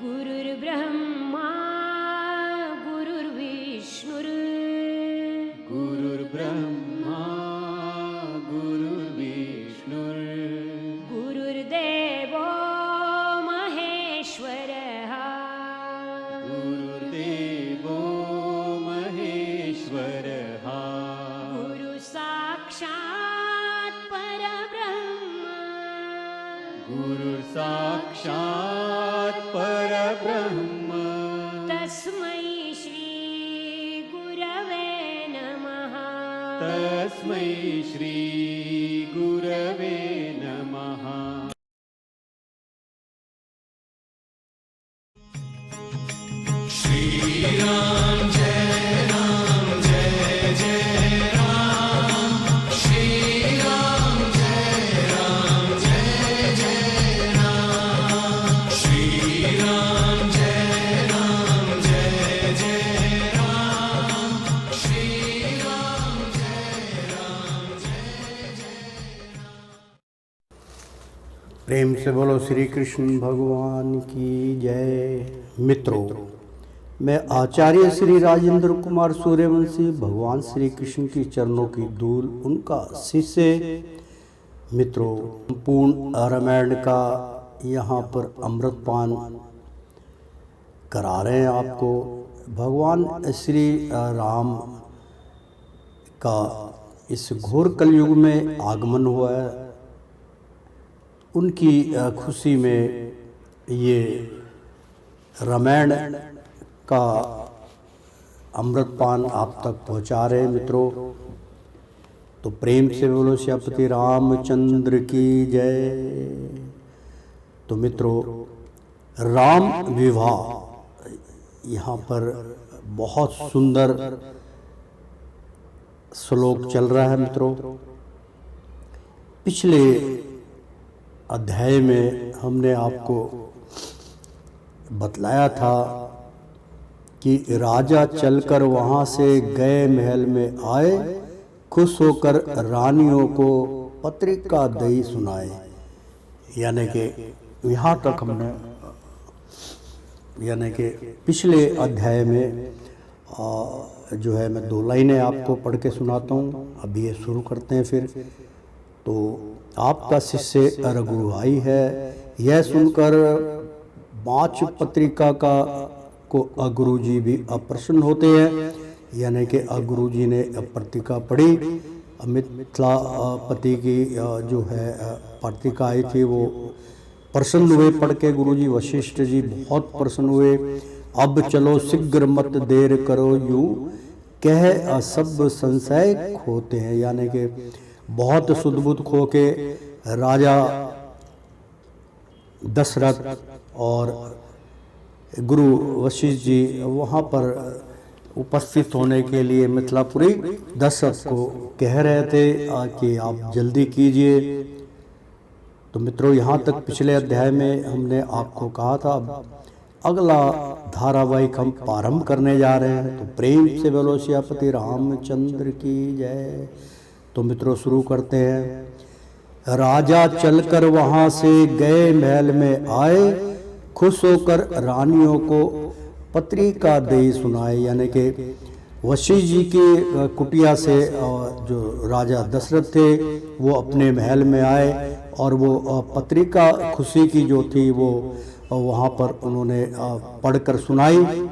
गुरुर्ब्रह्मा गुरुर्विष्णुर् गुरुर्ब्रह्मा गुरुर्विष्णुर् गुरुर्देवो महेश्वरः गुरुर्देवो महेश्वरः गुरुसाक्षात् परब्रह्म गुरुसाक्षात् परब्रह्म तस्मै श्री गुरवे नमः तस्मै श्री गुरवे नमः। प्रेम से बोलो श्री कृष्ण भगवान की जय। मित्रों, मैं आचार्य श्री राजेंद्र कुमार सूर्यवंशी भगवान श्री कृष्ण की चरणों की धूल उनका शिष्य। मित्रों, पूर्ण रामायण का यहाँ पर अमृतपान करा रहे हैं आपको। भगवान श्री राम का इस घोर कलयुग में आगमन हुआ है, उनकी खुशी में ये रामायण का अमृतपान आप तक पहुंचा रहे हैं। मित्रों, तो प्रेम से बोलो श्रीपति रामचंद्र की जय। तो मित्रों, राम विवाह यहाँ पर बहुत सुंदर श्लोक चल रहा है। मित्रों, पिछले अध्याय में हमने आपको बतलाया था कि राजा चलकर वहाँ से गए, महल में आए, खुश होकर रानियों को पत्रिका दई सुनाए। यानी कि यहाँ तक हमने पिछले अध्याय में जो है मैं 2 लाइनें आपको पढ़ के सुनाता हूँ। अभी ये शुरू करते हैं। फिर तो आपका शिष्य रघु भाई है। यह सुनकर 5 पत्रिका का को अगुरु जी भी अप्रसन्न होते हैं। यानी कि अगुरु जी ने पत्रिका पढ़ी। मिथिलापति की जो है पत्रिका आई थी, वो प्रसन्न हुए पढ़ के। गुरु जी वशिष्ठ जी बहुत प्रसन्न हुए। अब चलो शीघ्र मत देर करो, यूं कह सब संशय खोते हैं। यानी कि बहुत सुध-बुध खो के राजा दशरथ और गुरु वशिष्ठ जी वहाँ पर उपस्थित होने के लिए मिथिलापुरी दशरथ को कह रहे थे कि आप जल्दी कीजिए। तो मित्रों, यहाँ तक पिछले अध्याय में हमने आपको कहा था। अगला धारावाहिक हम प्रारंभ करने जा रहे हैं। तो प्रेम से बोलो श्रीपति रामचंद्र की जय। तो मित्रों, शुरू करते हैं। राजा चलकर वहाँ से गए, महल में आए, खुश होकर रानियों को पत्रिका दे सुनाए। यानी कि वशिष्ठ जी की कुटिया से जो राजा दशरथ थे वो अपने महल में आए और वो पत्रिका खुशी की जो थी वो वहाँ पर उन्होंने पढ़कर सुनाई।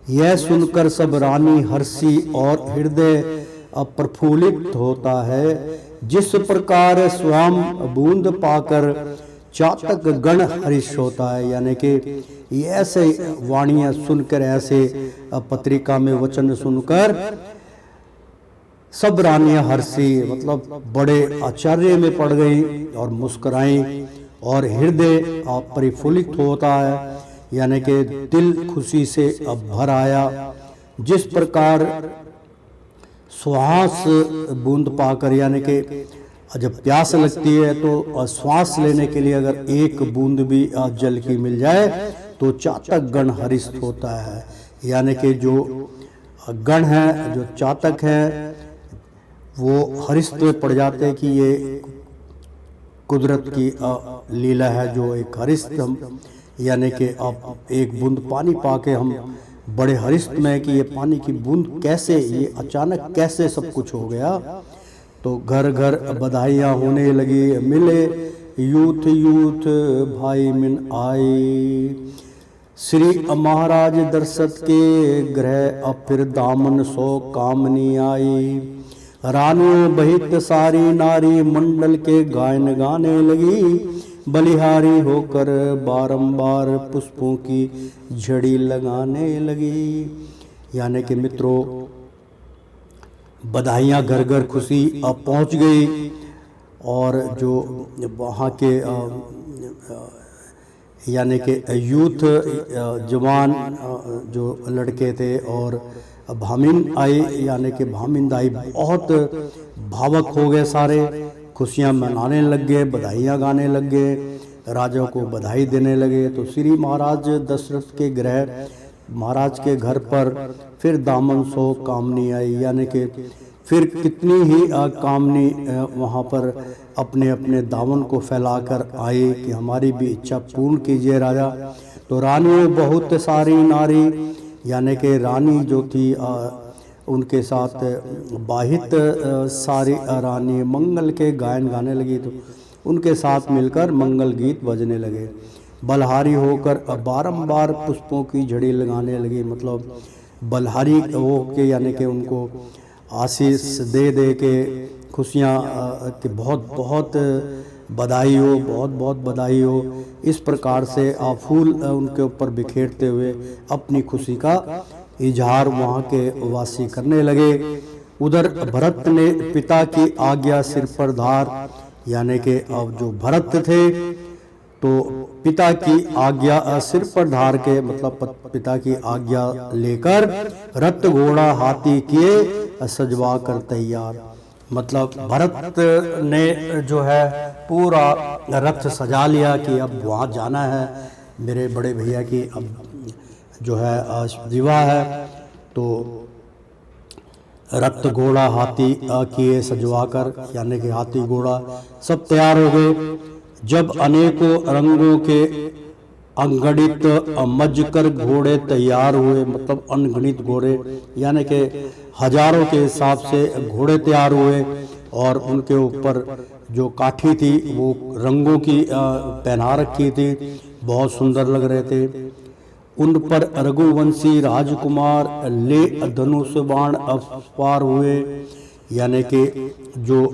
यह सुनकर सब रानी हर्षी और हृदय प्रफुल्लित होता है। जिस प्रकार स्वयं बूंद पाकर चातक गण हर्ष होता है। यानी कि ऐसे वाणियाँ सुनकर, ऐसे पत्रिका में वचन सुनकर सब रानियाँ हर्षी, मतलब बड़े आश्चर्य में पड़ गई और मुस्कुराई और हृदय परिफुल्लित होता है। यानी कि दिल खुशी से भर आया। जिस प्रकार श्वास बूंद पाकर, यानी कि जब प्यास लगती है तो श्वास लेने के लिए अगर एक बूंद भी जल की मिल जाए तो चातक गण हरिष्ट होता है। यानी कि जो गण हैं, जो चातक हैं, वो हरिष्ट में पड़ जाते हैं कि ये कुदरत की लीला है, जो एक हरिष्ट यानी कि अब एक बूंद पानी पाके हम बड़े हरिष्ट में कि ये पानी की बूंद कैसे, ये अचानक कैसे सब कुछ हो गया। तो घर घर बधाइयाँ होने लगी, मिले यूथ यूथ भाई मिन आए। श्री महाराज दर्शत के ग्रह अब फिर दामन सो कामनी आई। रानियों बहित सारी नारी मंडल के गायन गाने लगी। बलिहारी होकर बारंबार पुष्पों की झड़ी लगाने लगी। यानी कि मित्रों, बधाइयाँ घर घर खुशी अब पहुँच गई। और जो वहाँ के यानी कि यूथ जवान जो लड़के थे और भामिन आई, यानी कि भामिन दाई बहुत भावुक हो गए, सारे खुशियाँ मनाने लग गए, बधाइयाँ गाने लग गए, राजा को बधाई देने लगे। तो श्री महाराज दशरथ के गृह महाराज के घर पर फिर दामन सो कामनी आई। यानी कि फिर कितनी ही कामनी वहाँ पर अपने अपने दामन को फैलाकर आए कि हमारी भी इच्छा पूर्ण कीजिए राजा। तो रानियों बहुत सारी नारी, यानी कि रानी जो थी उनके साथ बाहित सारी रानी मंगल के गायन गाने लगी। तो उनके साथ मिलकर मंगल गीत बजने लगे। बलहारी होकर बारंबार पुष्पों की झड़ी लगाने लगी। मतलब बलहारी हो के, यानी कि उनको आशीष दे दे के खुशियाँ कि बहुत बहुत बधाई हो, बहुत बहुत बधाई हो। इस प्रकार से फूल उनके ऊपर बिखेरते हुए अपनी खुशी का इजहार वहाँ के वासी करने लगे। उधर भरत ने पिता की आज्ञा सिर पर धार, यानी कि अब जो भरत थे तो पिता की आज्ञा सिर पर धार के, मतलब पिता की आज्ञा लेकर रथ घोड़ा हाथी किए सजवा कर तैयार। मतलब भरत ने जो है पूरा रथ सजा लिया कि अब वहाँ जाना है, मेरे बड़े भैया की अब जो है विवाह है। तो रथ घोड़ा हाथी किए सजवा कर, यानी कि हाथी घोड़ा सब तैयार हो गए। जब अनेकों रंगों के अनगणित मजकर घोड़े तैयार हुए, मतलब अनगणित घोड़े, यानी कि हजारों के हिसाब से घोड़े तैयार हुए। और उनके ऊपर जो काठी थी वो रंगों की पहना रखी थी, बहुत सुंदर लग रहे थे। उन पर रघुवंशी राजकुमार ले धनुष बाण अपार हुए, यानी कि जो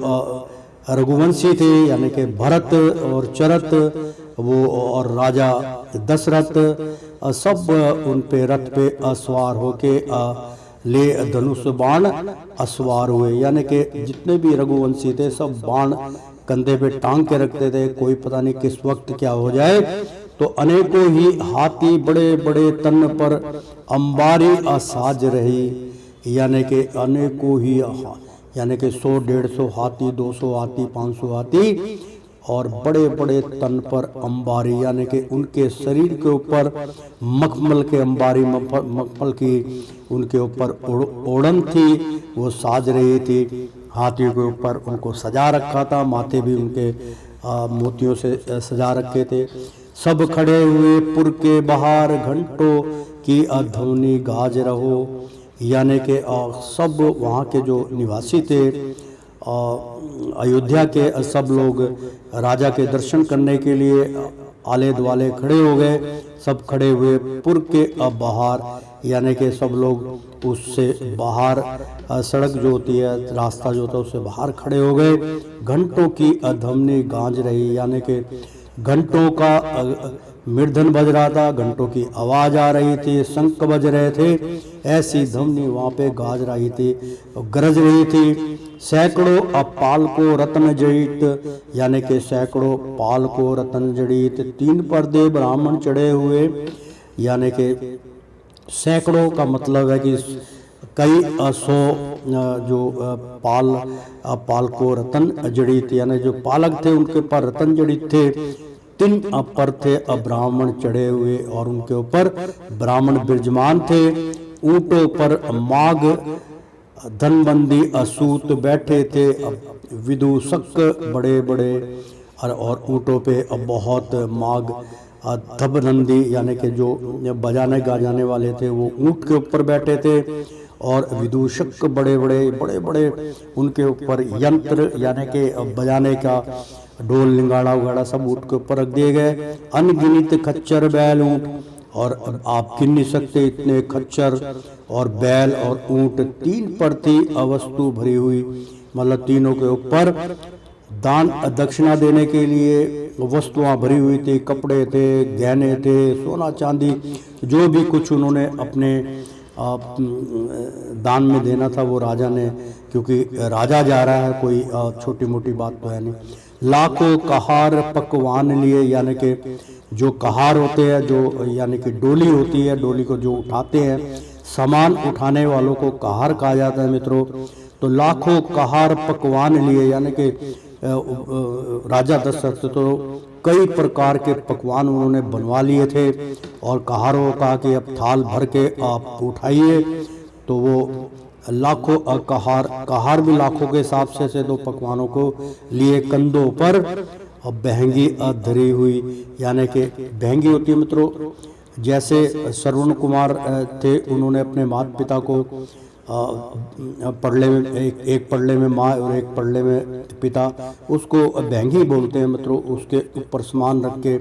रघुवंशी थे, यानी कि भरत और चरत वो और राजा दशरथ सब उन पे रथ पे असवार होके ले धनुष बाण असवार हुए। यानी कि जितने भी रघुवंशी थे सब बाण कंधे पे टांग के रखते थे, कोई पता नहीं किस वक्त क्या हो जाए। तो अनेकों ही हाथी बड़े बड़े तन पर अंबारी असाज रही, यानी कि अनेकों ही, यानी कि 100-150 हाथी, 200 हाथी, 500 हाथी और बड़े बड़े तन पर अंबारी, यानी कि उनके शरीर के ऊपर मखमल के अंबारी, मखमल की उनके ऊपर ओढ़न थी, वो साज रही थी। हाथी के ऊपर उनको सजा रखा था, माथे भी उनके मोतियों से सजा रखे थे। सब खड़े हुए पुर के बाहर घंटों की ध्वनि गाज रहो, यानी कि सब वहाँ के जो निवासी थे अयोध्या के सब लोग राजा के दर्शन करने के लिए आले द्वाले खड़े हो गए। सब खड़े हुए पुर के बाहर, यानी कि सब लोग उससे बाहर सड़क जो होती है, रास्ता जो होता है उससे बाहर खड़े हो गए। घंटों की ध्वनि गांज रही, यानी कि घंटों का मृदन बज रहा था, घंटों की आवाज आ रही थी, शंख बज रहे थे, ऐसी ध्वनि वहाँ पे गाज रही थी, गरज रही थी। सैकड़ों पाल को रत्न जड़ित, यानी कि सैकड़ों पाल को रत्न जड़ित 3 पर्दे ब्राह्मण चढ़े हुए, यानी कि सैकड़ों का मतलब है कि कई 100 जो पाल को रत्न जड़ित, यानी जो पालक थे उनके पर रत्न जड़ित थे। 3 पर थे ब्राह्मण चढ़े हुए और उनके ऊपर ब्राह्मण विराजमान थे। ऊंटों पर माघ धनबंदी असूत बैठे थे, विदूषक बड़े बड़े, और ऊंटों पे बहुत माघ धबनंदी यानी कि जो बजाने गाजाने वाले थे वो ऊँट के ऊपर बैठे थे, और विदूषक बड़े बड़े उनके ऊपर यंत्र यानी कि बजाने का ढोल लिंगाड़ा उगाड़ा सब ऊँट के ऊपर रख दिए गए। अनगिनत खच्चर बैल ऊँट, और आप गिन नहीं सकते इतने खच्चर और बैल और ऊँट, 3 परती वस्तु भरी हुई, मतलब तीनों के ऊपर दान दक्षिणा देने के लिए वस्तुआं भरी हुई थी, कपड़े थे, गहने थे, सोना चांदी, जो भी कुछ उन्होंने अपने दान में देना था वो राजा ने, क्योंकि राजा जा रहा है, कोई छोटी मोटी बात तो है नहीं। लाखों कहार पकवान लिए, यानी कि जो कहार होते हैं, जो यानी कि डोली होती है, डोली को जो उठाते हैं, सामान उठाने वालों को कहार कहा जाता है मित्रों। तो लाखों कहार पकवान लिए, यानी कि राजा दशरथ तो कई प्रकार के पकवान उन्होंने बनवा लिए थे, और कहारों का कि अब थाल भर के आप उठाइए, तो वो लाखों कहार भी लाखों के हिसाब से तो पकवानों को लिए कंधों पर, और बहंगी धरी हुई, यानी कि बहंगी होती है मित्रों, जैसे श्रवण कुमार थे, उन्होंने अपने माता पिता को पड़ले में एक पड़ले में माँ और एक पड़ले में पिता, उसको बहंगी बोलते हैं मित्रों। उसके ऊपर सामान रख के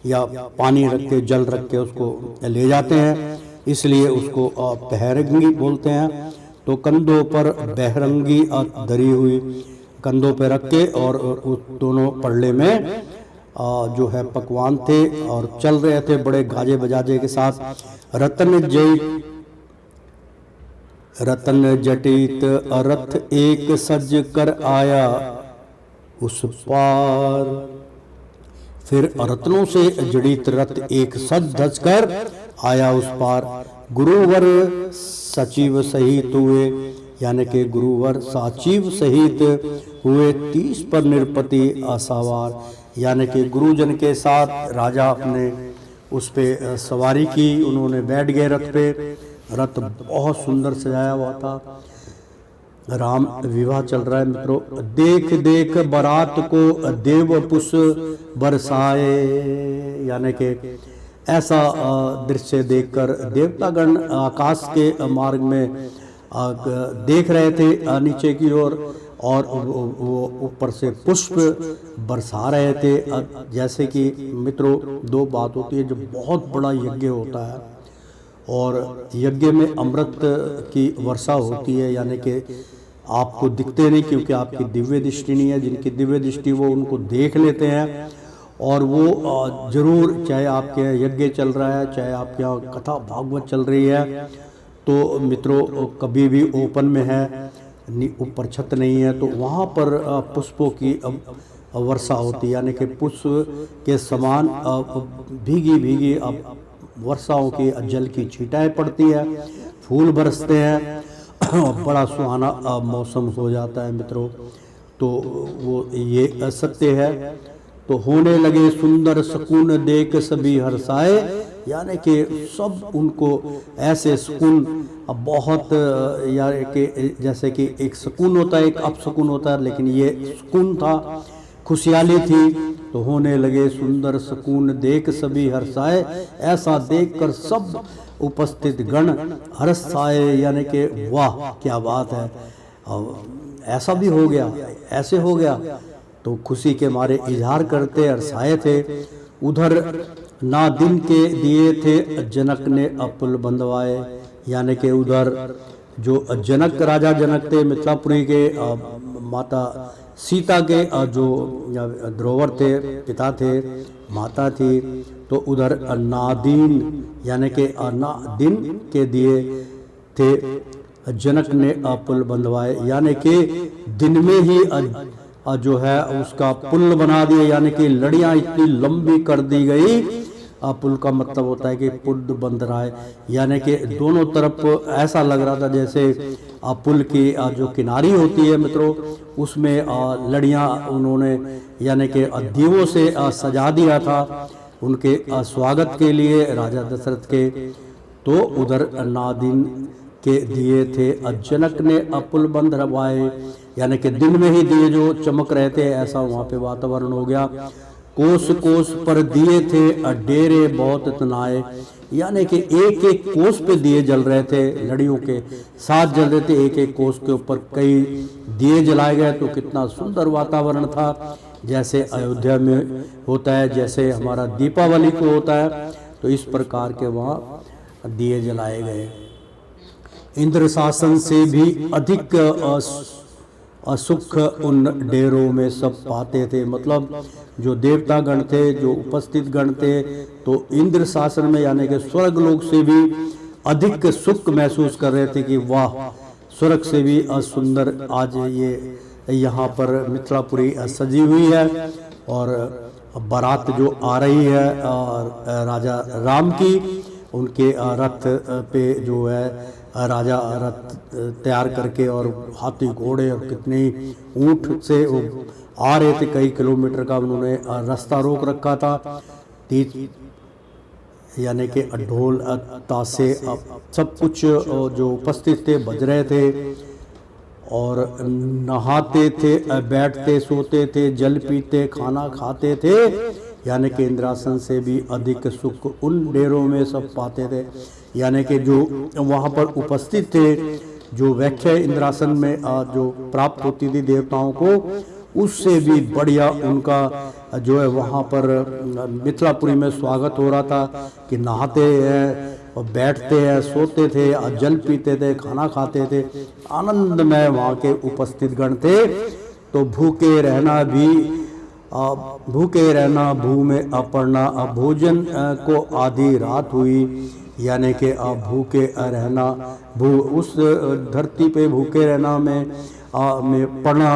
या पानी रख के, जल रख के उसको ले जाते हैं, इसलिए उसको बहरंगी बोलते हैं। तो कंधों पर बहरंगी धरी हुई, कंधों पे रख के, और उस दोनों पड़ले में जो है पकवान थे, और चल रहे थे बड़े गाजे बजाजे के साथ। रतन जटित रथ एक सज कर आया उस पार, फिर रत्नों से जड़ित रथ एक सज धज कर आया उस पार। गुरुवर सचिव सहित हुए, यानी कि गुरुवर सचिव सहित हुए, 30 पर निरपति आसावार, यानी कि गुरुजन के साथ राजा अपने उस पे सवारी की, उन्होंने बैठ गए रथ पे। रथ बहुत सुंदर सजाया हुआ था। राम विवाह चल रहा है मित्रों। देख देख बारात को देव पुष बरसाए, यानी कि ऐसा दृश्य देखकर देवतागण आकाश के मार्ग में देख रहे थे नीचे की ओर, और वो ऊपर से पुष्प बरसा रहे थे। जैसे कि मित्रों 2 बात होती है, जब बहुत बड़ा यज्ञ होता है और यज्ञ में अमृत की वर्षा होती है, यानी कि आपको दिखते नहीं क्योंकि आपकी दिव्य दृष्टि नहीं है, जिनकी दिव्य दृष्टि वो उनको देख लेते हैं, और वो जरूर, चाहे आपके यज्ञ चल रहा है, चाहे आपके यहाँ कथा भागवत चल रही है, तो मित्रों कभी भी ओपन में है, ऊपर छत नहीं है, तो वहाँ पर पुष्पों की वर्षा होती है, यानी कि पुष्प के समान भीगी भीगी वर्षाओं की जल की छींटाएं पड़ती है, फूल बरसते हैं, बड़ा सुहाना मौसम हो जाता है मित्रों। तो वो ये सत्य है। तो होने लगे सुंदर सुकून देख सभी हर्षाए, यानी कि सब उनको ऐसे सुकून बहुत, यानी कि जैसे कि एक सुकून होता है, एक अपसुकून होता है, लेकिन ये सुकून था, खुशहाली थी। तो होने लगे सुंदर सुकून देख सभी हर्षाए, ऐसा देखकर सब उपस्थित गण हर्षाए, यानी कि वाह क्या बात है, ऐसा भी हो गया, ऐसे हो गया, तो खुशी के मारे इजहार करते हर्षाए थे। उधर ना दिन के दिए थे जनक ने अपुल बंधवाए, यानी कि उधर जो जनक, राजा जनक थे मिथिलापुरी के, माता सीता के जो ध्रुवर थे, पिता थे, माता थी, तो उधर नादीन यानी कि दिन के दिए थे जनक ने पुल बंधवाए, यानी कि दिन में ही जो है उसका पुल बना दिया, यानी कि लड़ियां इतनी लंबी कर दी गई। पुल का मतलब होता है कि पुल बंध रहा है, यानी कि दोनों तरफ ऐसा लग रहा था जैसे पुल की जो किनारी होती है मित्रों, उसमें लड़ियां उन्होंने यानी कि दीवों से सजा दिया था उनके स्वागत के लिए राजा दशरथ के। तो उधर नादिन के दिए थे जनक ने पुल बंध रवाए, यानी कि दिन में ही दिए जो चमक रहे थे, ऐसा वहाँ पे वातावरण हो गया। कोस कोस पर दिए थे डेरे बहुत तनाए, यानी कि एक एक कोस पे दिए जल रहे थे, लड़ियों के साथ जल रहे थे, एक एक कोस के ऊपर कई दिए जलाए गए। तो कितना सुंदर वातावरण था, जैसे अयोध्या में होता है, जैसे हमारा दीपावली को होता है, तो इस प्रकार के वहाँ दिए जलाए गए। इंद्र शासन से भी अधिक सुख उन डेरों में सब पाते थे। मतलब जो देवता गण थे, जो उपस्थित गण थे, तो इंद्र शासन में यानी कि स्वर्ग लोक से भी अधिक सुख महसूस कर रहे थे कि वाह, स्वर्ग से भी सुंदर आज ये यहाँ पर मिथिलापुरी सजी हुई है। और बारात जो आ रही है राजा राम की, उनके रथ पे जो है राजा रथ तैयार करके और हाथी घोड़े और कितने ऊंट से वो आ रहे थे, कई किलोमीटर का उन्होंने रास्ता रोक रखा था। तीज यानी कि ढोल तासे सब कुछ जो उपस्थित थे बज रहे थे, और नहाते थे, बैठते सोते थे, जल पीते, खाना खाते थे, यानी कि इंद्रासन से भी अधिक सुख उन डेरों में सब पाते थे। यानी कि जो वहाँ पर उपस्थित थे, जो व्याख्या इंद्रासन में जो प्राप्त होती थी देवताओं को, उससे भी बढ़िया उनका जो है वहाँ पर मिथिलापुरी में स्वागत हो रहा था कि नहाते हैं और बैठते हैं, सोते थे, जल पीते थे, खाना खाते थे, आनंदमय वहाँ के उपस्थित गण थे। तो भूखे रहना भू में अपरना, भोजन को आधी रात हुई, यानी कि भूखे रहना, उस धरती पे भूखे रहना में पड़ना,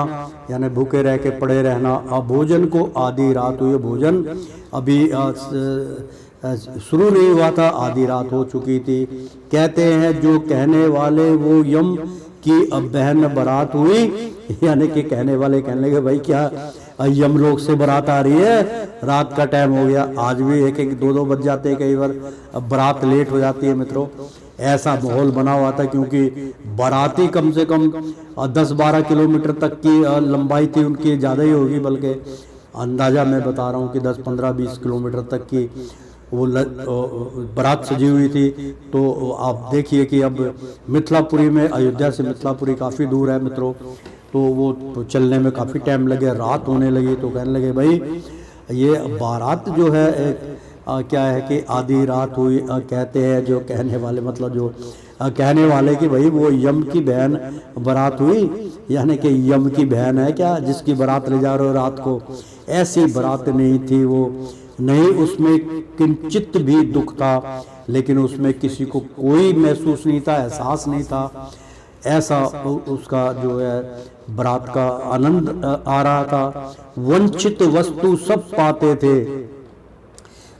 यानी भूखे रह के पड़े रहना। भोजन को आधी रात हुई, भोजन अभी शुरू नहीं हुआ था, आधी रात हो चुकी थी। कहते हैं जो कहने वाले वो यम की बहन बारात हुई, यानी कि कहने वाले कहने लगे भाई क्या यम लोग से बारात आ रही है, रात का टाइम हो गया। आज भी एक एक दो बज जाते हैं, कई बार बारात लेट हो जाती है मित्रों। ऐसा माहौल बना हुआ था क्योंकि बाराती कम से कम 10-12 किलोमीटर तक की लंबाई थी उनकी, ज़्यादा ही होगी, बल्कि अंदाज़ा मैं बता रहा हूँ कि 10-15-20 किलोमीटर तक की वो बारात सजी हुई थी। तो आप देखिए कि अब मिथिलापुरी में, अयोध्या से मिथिलापुरी काफ़ी दूर है मित्रों, तो वो तो चलने में काफ़ी टाइम लगे, रात होने लगी। तो कहने लगे भाई ये बारात जो है क्या है कि आधी रात हुई। कहते हैं जो कहने वाले, मतलब जो कहने वाले कि भाई वो यम की बहन बारात हुई, यानी कि यम की बहन है क्या जिसकी बारात ले जा रहे हो रात को। ऐसी बारात नहीं थी वो, नहीं उसमें किंचित भी दुख था, लेकिन उसमें किसी को कोई महसूस नहीं था, एहसास नहीं था। ऐसा उसका जो है बारात का आनंद आ रहा था। वंचित वस्तु सब पाते थे,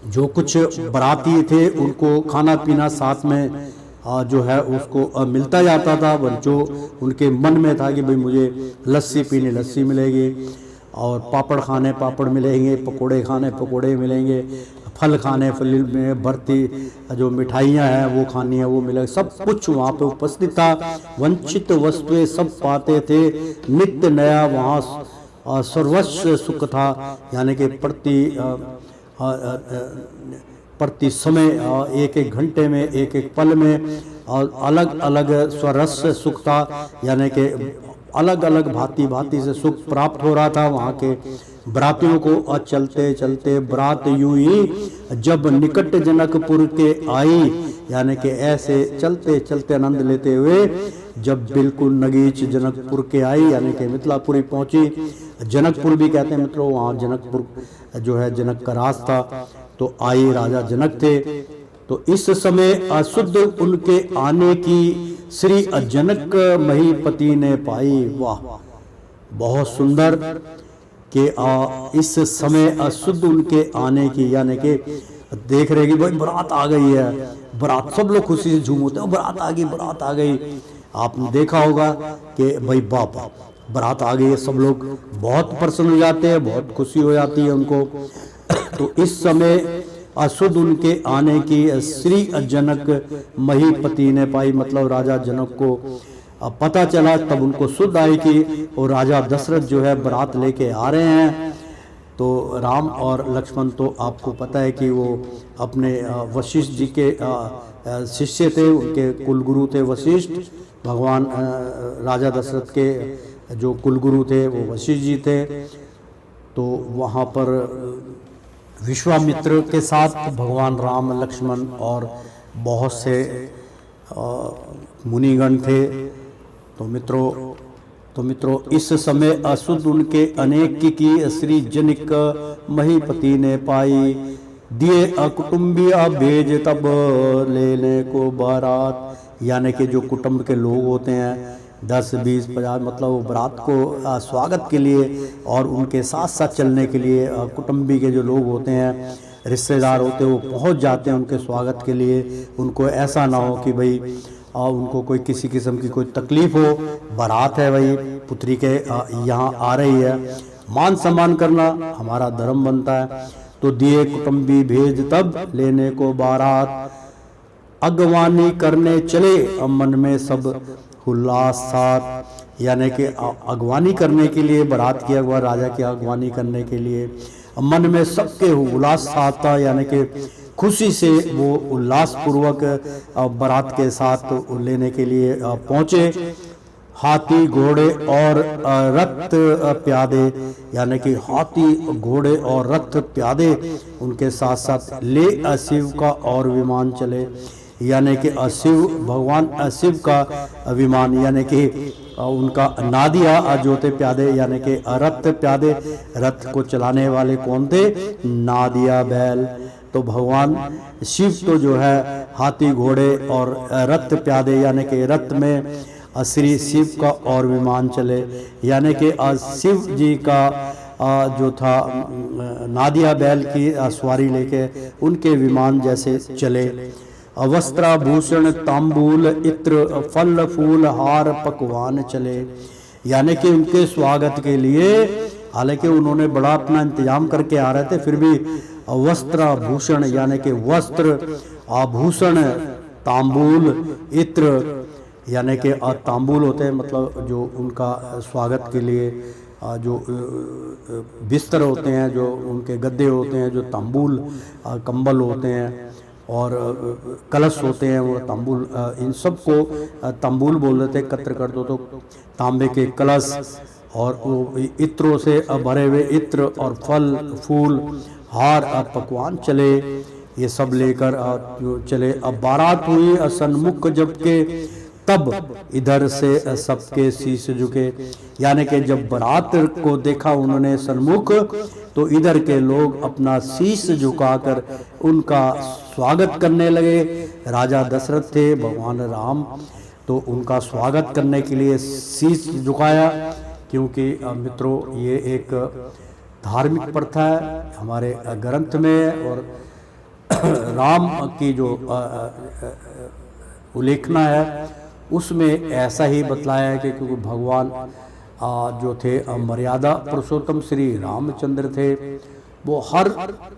जो कुछ बाराती थे उनको खाना पीना साथ में जो है उसको मिलता जाता था। जो उनके मन में था कि भाई मुझे लस्सी पीनी, लस्सी मिलेगी, और पापड़ खाने पापड़ मिलेंगे, पकोड़े खाने पकोड़े मिलेंगे, फल खाने फल में भरती जो मिठाइयाँ हैं वो खानी है वो मिलेगा, सब कुछ वहाँ पे उपस्थित था। वंचित वस्तुएं सब पाते थे, नित्य नया वहाँ सर्वस्व सुख था, यानी कि प्रति समय एक एक घंटे में, एक एक पल में अलग अलग स्वरस सुख था, यानी कि अलग अलग भांति भांति से सुख प्राप्त हो रहा था वहाँ के बरातियों को। चलते चलते बरात यूं ही जब निकट जनकपुर के आई, यानी कि ऐसे चलते चलते आनंद लेते हुए जब बिल्कुल नगीच जनकपुर के आई, यानी कि मिथिलापुरी पहुंची। जनकपुर भी कहते हैं मित्रों, वहाँ जनकपुर जो है जनक का राज था। तो आई राजा जनक थे। तो इस समय अशुद्ध उनके आने की श्री जनक महीपति ने पाई। वाह, बहुत सुंदर कि इस समय अशुद्ध उनके आने की, यानी कि देख रहे कि भाई बारात आ गई है, बारात सब लोग खुशी से झूम होते हैं, बारात आ गई, बारात आ गई। आपने देखा होगा कि भाई बाप बारात आ गई है, सब लोग बहुत प्रसन्न हो जाते हैं, बहुत खुशी हो जाती है उनको। तो इस समय अशुद्ध उनके आने की श्री जनक महीपति ने पाई, मतलब राजा जनक को पता चला, तब उनको सुध आई कि और राजा दशरथ जो है बारात लेके आ रहे हैं। तो राम और लक्ष्मण तो आपको पता है कि वो अपने वशिष्ठ जी के शिष्य थे, उनके कुलगुरु थे वशिष्ठ। भगवान राजा दशरथ के जो कुलगुरु थे वो वशिष्ठ जी थे। तो वहाँ पर विश्वामित्र के साथ भगवान राम, लक्ष्मण और बहुत से मुनिगण थे। तो मित्रों इस समय असुद उनके अनेक की श्री जनिक महीपति ने पाई, दिए अकुटुंबी भेज तब लेने को बारात। यानी कि जो कुटुंब के लोग होते हैं 10, 20, 50 मतलब वो बारात को स्वागत के लिए और उनके साथ साथ चलने के लिए कुटुंबी के जो लोग होते हैं, रिश्तेदार होते हैं, वो पहुंच जाते हैं उनके स्वागत के लिए। उनको ऐसा ना हो कि भाई उनको कोई किसी किस्म की कोई तकलीफ हो। बारात है भाई, पुत्री के यहाँ आ रही है, मान सम्मान करना हमारा धर्म बनता है। तो दिए कुटुंबी भेज तब लेने को बारात, अगवानी करने चले मन में सब उल्लास साथ। यानी कि अगवानी करने के लिए बारात की अगवा, राजा की अगवानी करने के लिए मन में सबके उल्लास साथ था। यानी कि खुशी से वो उल्लास पूर्वक बारात के साथ लेने के लिए पहुँचे। हाथी घोड़े और रथ प्यादे, यानी कि हाथी घोड़े और रथ प्यादे उनके साथ साथ ले शिव का और विमान चले। यानी कि शिव भगवान शिव का विमान, यानी कि उनका नादिया जो थे प्यादे, यानी कि रथ प्यादे, रथ को चलाने वाले कौन थे? नादिया बैल। तो भगवान शिव तो जो है हाथी घोड़े और रथ प्यादे, यानी कि रथ में श्री शिव का और विमान चले। यानी कि शिव जी का जो था नादिया बैल की सवारी लेके उनके विमान जैसे चले। वस्त्राभूषण तांबूल इत्र फल फूल हार पकवान चले। यानी कि उनके स्वागत के लिए, हालांकि उन्होंने बड़ा अपना इंतजाम करके आ रहे थे, फिर भी वस्त्राभूषण यानी कि वस्त्र, आभूषण, तांबूल, इत्र यानी कि तांबूल होते हैं मतलब जो उनका स्वागत के लिए जो बिस्तर होते हैं, जो उनके गद्दे होते हैं, जो तांबूल कंबल होते हैं और कलश होते हैं, वो तांबूल, इन सब को तांबूल बोल देते हैं। एकत्र कर दो तो तांबे के कलश और वो इत्रों से भरे हुए इत्र और फल फूल हार पकवान चले, ये सब लेकर चले। अब बारात हुई सन्मुख जबकि तब इधर से सबके शीश झुके। यानी कि जब बारात को देखा उन्होंने सन्मुख, तो इधर के लोग अपना शीश झुकाकर उनका स्वागत करने लगे। राजा दशरथ थे, भगवान राम, तो उनका स्वागत करने के लिए शीश झुकाया। क्योंकि मित्रों ये एक धार्मिक प्रथा है हमारे ग्रंथ में, और राम की जो उल्लेखना है उसमें ऐसा ही बतलाया है कि क्योंकि भगवान जो थे मर्यादा पुरुषोत्तम श्री रामचंद्र थे, वो हर,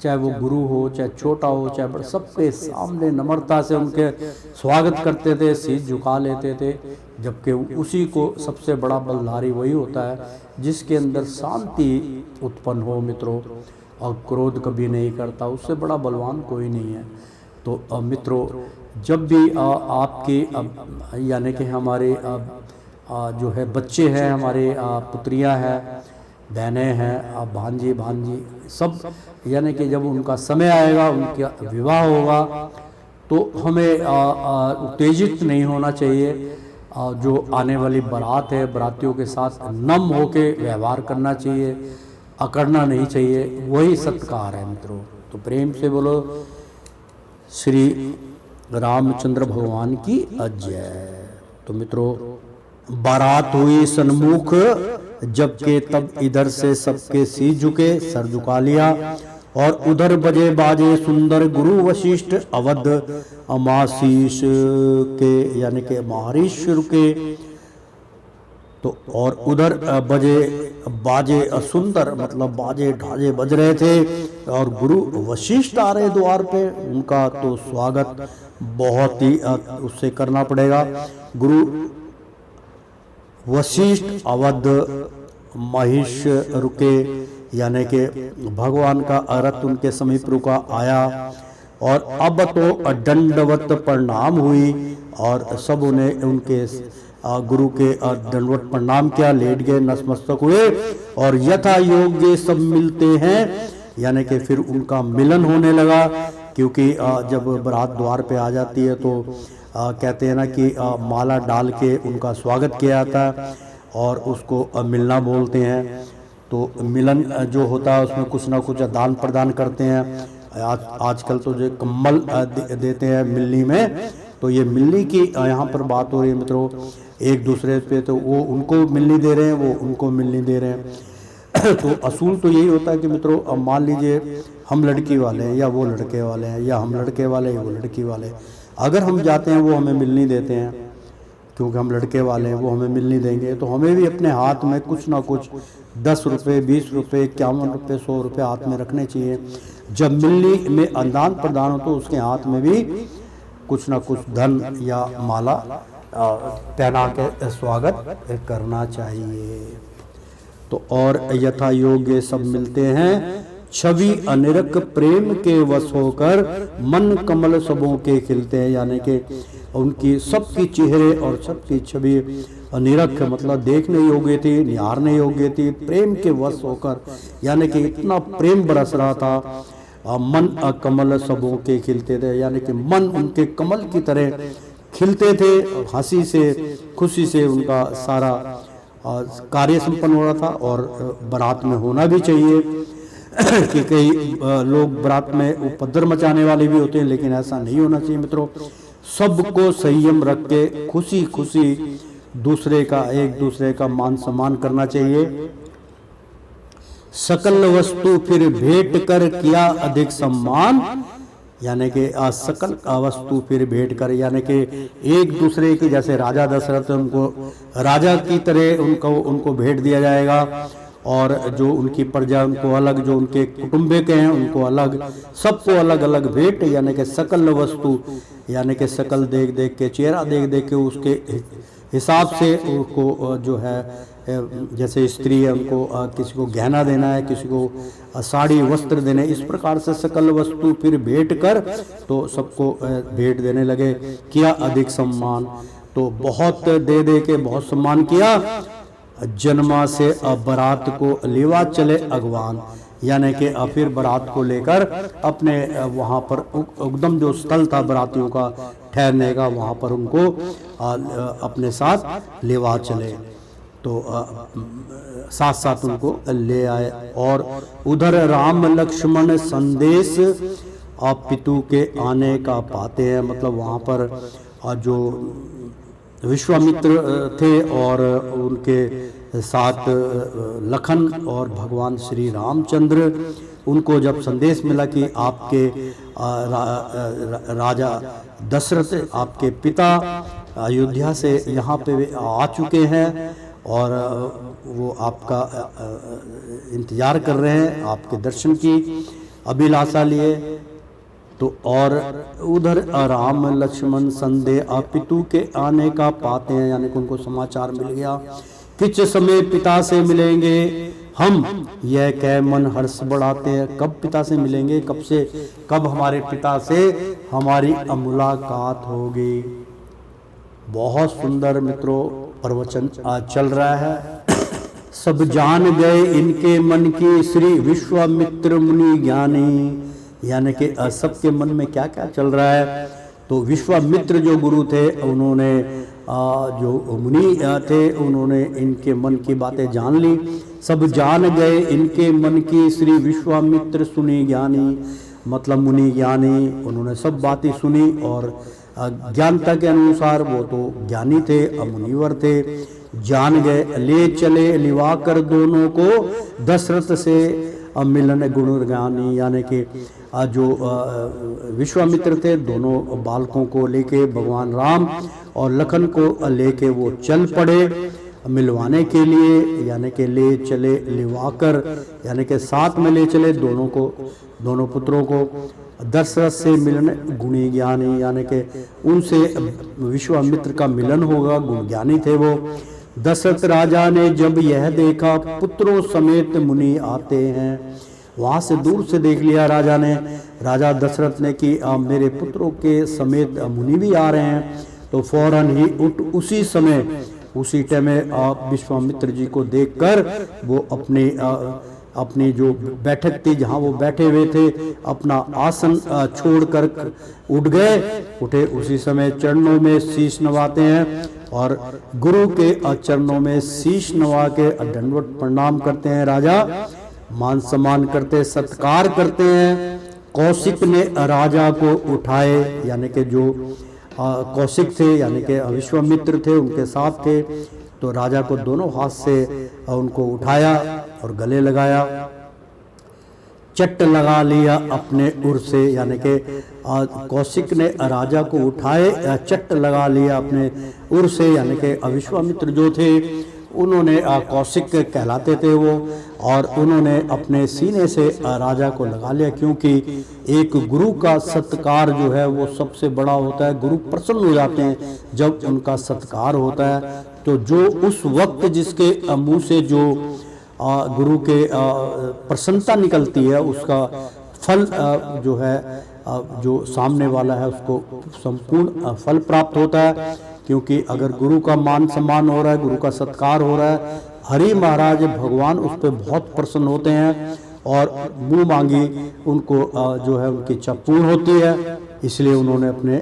चाहे वो गुरु हो, चाहे छोटा हो, चाहे बड़ा, सबके सामने नम्रता से उनके स्वागत करते थे, शीश झुका लेते थे। जबकि उसी को सबसे बड़ा बलधारी वही होता है जिसके अंदर शांति उत्पन्न हो मित्रों, और क्रोध कभी नहीं करता, उससे बड़ा बलवान कोई नहीं है। तो मित्रों जब भी आपके यानी कि हमारे जो है बच्चे हैं, हमारे पुत्रियां हैं, बहनें हैं, भांजी भांजी सब, यानी कि जब उनका समय आएगा, उनका विवाह होगा, तो हमें उत्तेजित नहीं होना चाहिए। जो आने वाली बारात है, बारातियों के साथ नम होके व्यवहार करना चाहिए, अकड़ना नहीं चाहिए, वही सत्कार है मित्रों। तो प्रेम से बोलो श्री रामचंद्र भगवान की जय। तो मित्रों बारात हुई सन्मुख जबकि तब इधर से सबके शीश झुके, सर झुका लिया, और उधर बजे बाजे सुंदर गुरु वशिष्ठ अवध अमाशीष के, यानी कि महर्षि रुके। तो और उधर बजे बाजे सुंदर मतलब बाजे ढाजे बज रहे थे, और गुरु वशिष्ठ आ रहे द्वार पे, उनका तो स्वागत बहुत ही उससे करना पड़ेगा। गुरु वशिष्ठ अवध महिष रुके, यानी कि भगवान का रथ उनके समीप रुका आया और अब तो दंडवत प्रणाम हुई और सब उन्हें उनके गुरु के दंडवत प्रणाम किया, लेट गए, नतमस्तक हुए और यथा योग्य सब मिलते हैं। यानी कि फिर उनका मिलन होने लगा, क्योंकि जब बारात द्वार पे आ जाती है तो कहते हैं ना कि माला डाल के उनका स्वागत किया जाता है और उसको मिलना बोलते हैं। तो मिलन जो होता है उसमें कुछ ना कुछ दान प्रदान करते हैं। आजकल तो जो कम्बल देते हैं मिलनी में, तो ये मिलनी की यहाँ पर बात हो रही है मित्रों, एक दूसरे पे, तो वो उनको मिलनी दे रहे हैं, वो उनको मिलनी दे रहे हैं। तो असूल तो यही होता है कि मित्रों, अब मान लीजिए हम लड़की वाले हैं या वो लड़के वाले हैं, या हम लड़के वाले हैं वो लड़की वाले, अगर हम जाते हैं वो हमें मिलनी देते हैं क्योंकि हम लड़के वाले हैं, वो हमें मिलनी देंगे, तो हमें भी अपने हाथ में कुछ ना कुछ 10 रुपये, 20 रुपये, 51 रुपये, 100 रुपये हाथ में रखने चाहिए। जब मिलनी में आदान प्रदान हो तो उसके हाथ में भी कुछ ना कुछ धन या माला पहना के स्वागत करना चाहिए। तो और यथा योग्य सब मिलते हैं, छवि अनिरक प्रेम के वश होकर मन कमल सबों के खिलते हैं। यानी कि उनकी सबकी चेहरे और सबकी छवि अनिरक मतलब देखने योग्य थी, निहारने योग्य थी, प्रेम के वश होकर, यानी कि इतना प्रेम बरस रहा था। मन कमल सबों के खिलते थे, यानी कि मन उनके कमल की तरह खिलते थे, हंसी से खुशी से उनका सारा कार्य संपन्न हो रहा था। और बारात में होना भी चाहिए कि कई लोग बारात में उपद्रव मचाने वाले भी होते हैं, लेकिन ऐसा नहीं होना चाहिए मित्रों। सबको संयम रख के खुशी खुशी एक दूसरे का मान सम्मान करना चाहिए। सकल वस्तु फिर भेंट कर किया अधिक सम्मान, यानी कि सकल वस्तु फिर भेंट कर, यानी कि एक दूसरे की, जैसे राजा दशरथ उनको राजा की तरह उनको भेंट दिया जाएगा, और जो उनकी प्रजा उनको अलग, जो उनके कुटुंबे के हैं उनको अलग, सबको अलग अलग भेंट, यानी कि सकल वस्तु, यानी कि सकल देख देख के, चेहरा देख देख के उसके हिसाब से उनको जो है, जैसे स्त्री है उनको किसी को गहना देना है, किसी को साड़ी वस्त्र देने, इस प्रकार से सकल वस्तु फिर भेंट कर तो सबको भेंट देने लगे। किया अधिक सम्मान, तो बहुत दे दे के बहुत सम्मान किया। जन्मा से बारात को लेवा चले अगवान, यानी कि फिर बारात को लेकर अपने वहाँ पर उद्गम जो स्थल था बारातियों का ठहरने का, वहाँ पर उनको अपने साथ लेवा चले, तो साथ साथ उनको ले आए। और उधर राम लक्ष्मण संदेश पितु के आने का पाते हैं, मतलब वहाँ पर जो विश्वामित्र थे और उनके साथ लखन और भगवान श्री रामचंद्र, उनको जब संदेश मिला कि आपके राजा दशरथ, आपके पिता अयोध्या से यहाँ पे आ चुके हैं और वो आपका इंतजार कर रहे हैं, आपके दर्शन की अभिलाषा लिए। तो और उधर राम लक्ष्मण संदेह पितु के आने का पाते हैं, यानी कि उनको समाचार मिल गया किस समय पिता से मिलेंगे हम, यह कह मन हर्ष बढ़ाते हैं। कब पिता से मिलेंगे, कब हमारे पिता से हमारी मुलाकात होगी। बहुत सुंदर मित्रों प्रवचन चल रहा है। सब जान गए इनके मन की श्री विश्वामित्र मुनि ज्ञानी, यानी कि सबके मन में क्या क्या चल रहा है। तो विश्वामित्र जो गुरु थे, उन्होंने जो मुनि थे, उन्होंने इनके मन की बातें जान ली। सब जान गए इनके मन की श्री विश्वामित्र सुनी ज्ञानी, मतलब मुनि ज्ञानी, उन्होंने सब बातें सुनी और ज्ञानता के अनुसार वो तो ज्ञानी थे, मुनिवर थे। जान गए ले चले लिवा कर दोनों को दशरथ से मिलन गुणगानी, यानी कि जो विश्वामित्र थे दोनों बालकों को लेके भगवान राम और लखन को लेके वो चल पड़े मिलवाने के लिए, यानी कि ले चले लिवाकर, यानी कि साथ में ले चले दोनों को, दोनों पुत्रों को दशरथ से मिलन गुणी ज्ञानी, यानी कि उनसे विश्वामित्र का मिलन होगा, गुण ज्ञानी थे वो। दशरथ राजा ने जब यह देखा पुत्रों समेत मुनि आते हैं, वहां से दूर से देख लिया राजा ने, राजा दशरथ ने कि मेरे पुत्रों के समेत मुनि भी आ रहे हैं, तो फौरन ही उसी समय उसी टाइम में विश्वामित्र जी को देखकर वो अपनी जो बैठक थी जहाँ वो बैठे हुए थे अपना आसन छोड़कर उठे। उसी समय चरणों में शीश नवाते हैं और गुरु के चरणों में शीश नवा के दंडवत प्रणाम करते हैं। राजा मान सम्मान करते, सत्कार करते हैं। कौशिक ने राजा को उठाए, यानी कि जो कौशिक थे यानी कि विश्वामित्र थे उनके साथ थे, तो राजा को दोनों हाथ से उनको उठाया और गले लगाया, चट्ट लगा लिया अपने उर से, यानी कि कौशिक ने राजा को उठाए, चट्ट लगा लिया अपने उर से, यानी कि विश्वामित्र जो थे उन्होंने कौशिक कहलाते थे वो, और उन्होंने अपने सीने से राजा को लगा लिया, क्योंकि एक गुरु का सत्कार जो है वो सबसे बड़ा होता है। गुरु प्रसन्न हो जाते हैं जब उनका सत्कार होता है। तो जो उस वक्त जिसके मुंह से जो गुरु के प्रसन्नता निकलती है उसका फल जो है जो सामने वाला है उसको संपूर्ण फल प्राप्त होता है। क्योंकि अगर गुरु का मान सम्मान हो रहा है, गुरु का सत्कार हो रहा है, हरि महाराज भगवान उस पर बहुत प्रसन्न होते हैं और मुंह मांगी उनको जो है उनकी इच्छा पूर्ण होती है। इसलिए उन्होंने अपने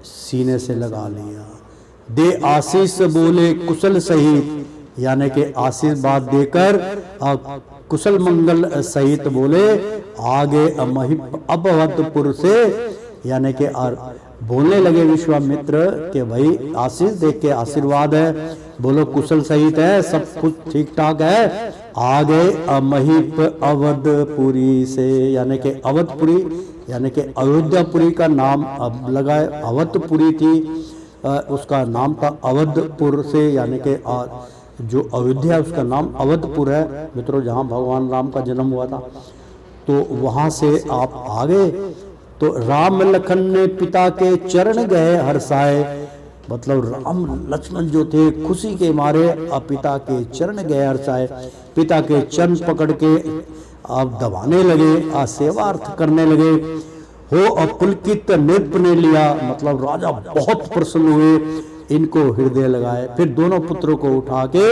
सीने से लगा लिया। दे आशीष बोले कुशल सहित, यानी कि आशीर्वाद देकर कुशल मंगल सहित बोले आगे अभवतपुर से, यानी कि बोलने लगे विश्वामित्र के भाई आशीष देख के आशीर्वाद है, बोलो कुशल सहित है, सब कुछ ठीक ठाक है, आगे महिप अवधपुरी से, यानी कि अवधपुरी यानी कि अयोध्यापुरी का नाम अब लगाए, अवधपुरी थी उसका नाम था अवधपुर से, यानी कि जो अयोध्या उसका नाम अवधपुर है मित्रों, जहाँ भगवान राम का जन्म हुआ था। तो वहाँ से आप आ गए तो राम लखन ने पिता के चरण गए हर्षाए, मतलब राम लक्ष्मण जो थे खुशी के मारे पिता के चरण गए हर्षाए, पिता के चरण पकड़ के आप दबाने लगे, सेवार्थ करने लगे। हो अपुलकित नृप ने लिया, मतलब राजा बहुत प्रसन्न हुए, इनको हृदय लगाए। फिर दोनों पुत्रों को उठा के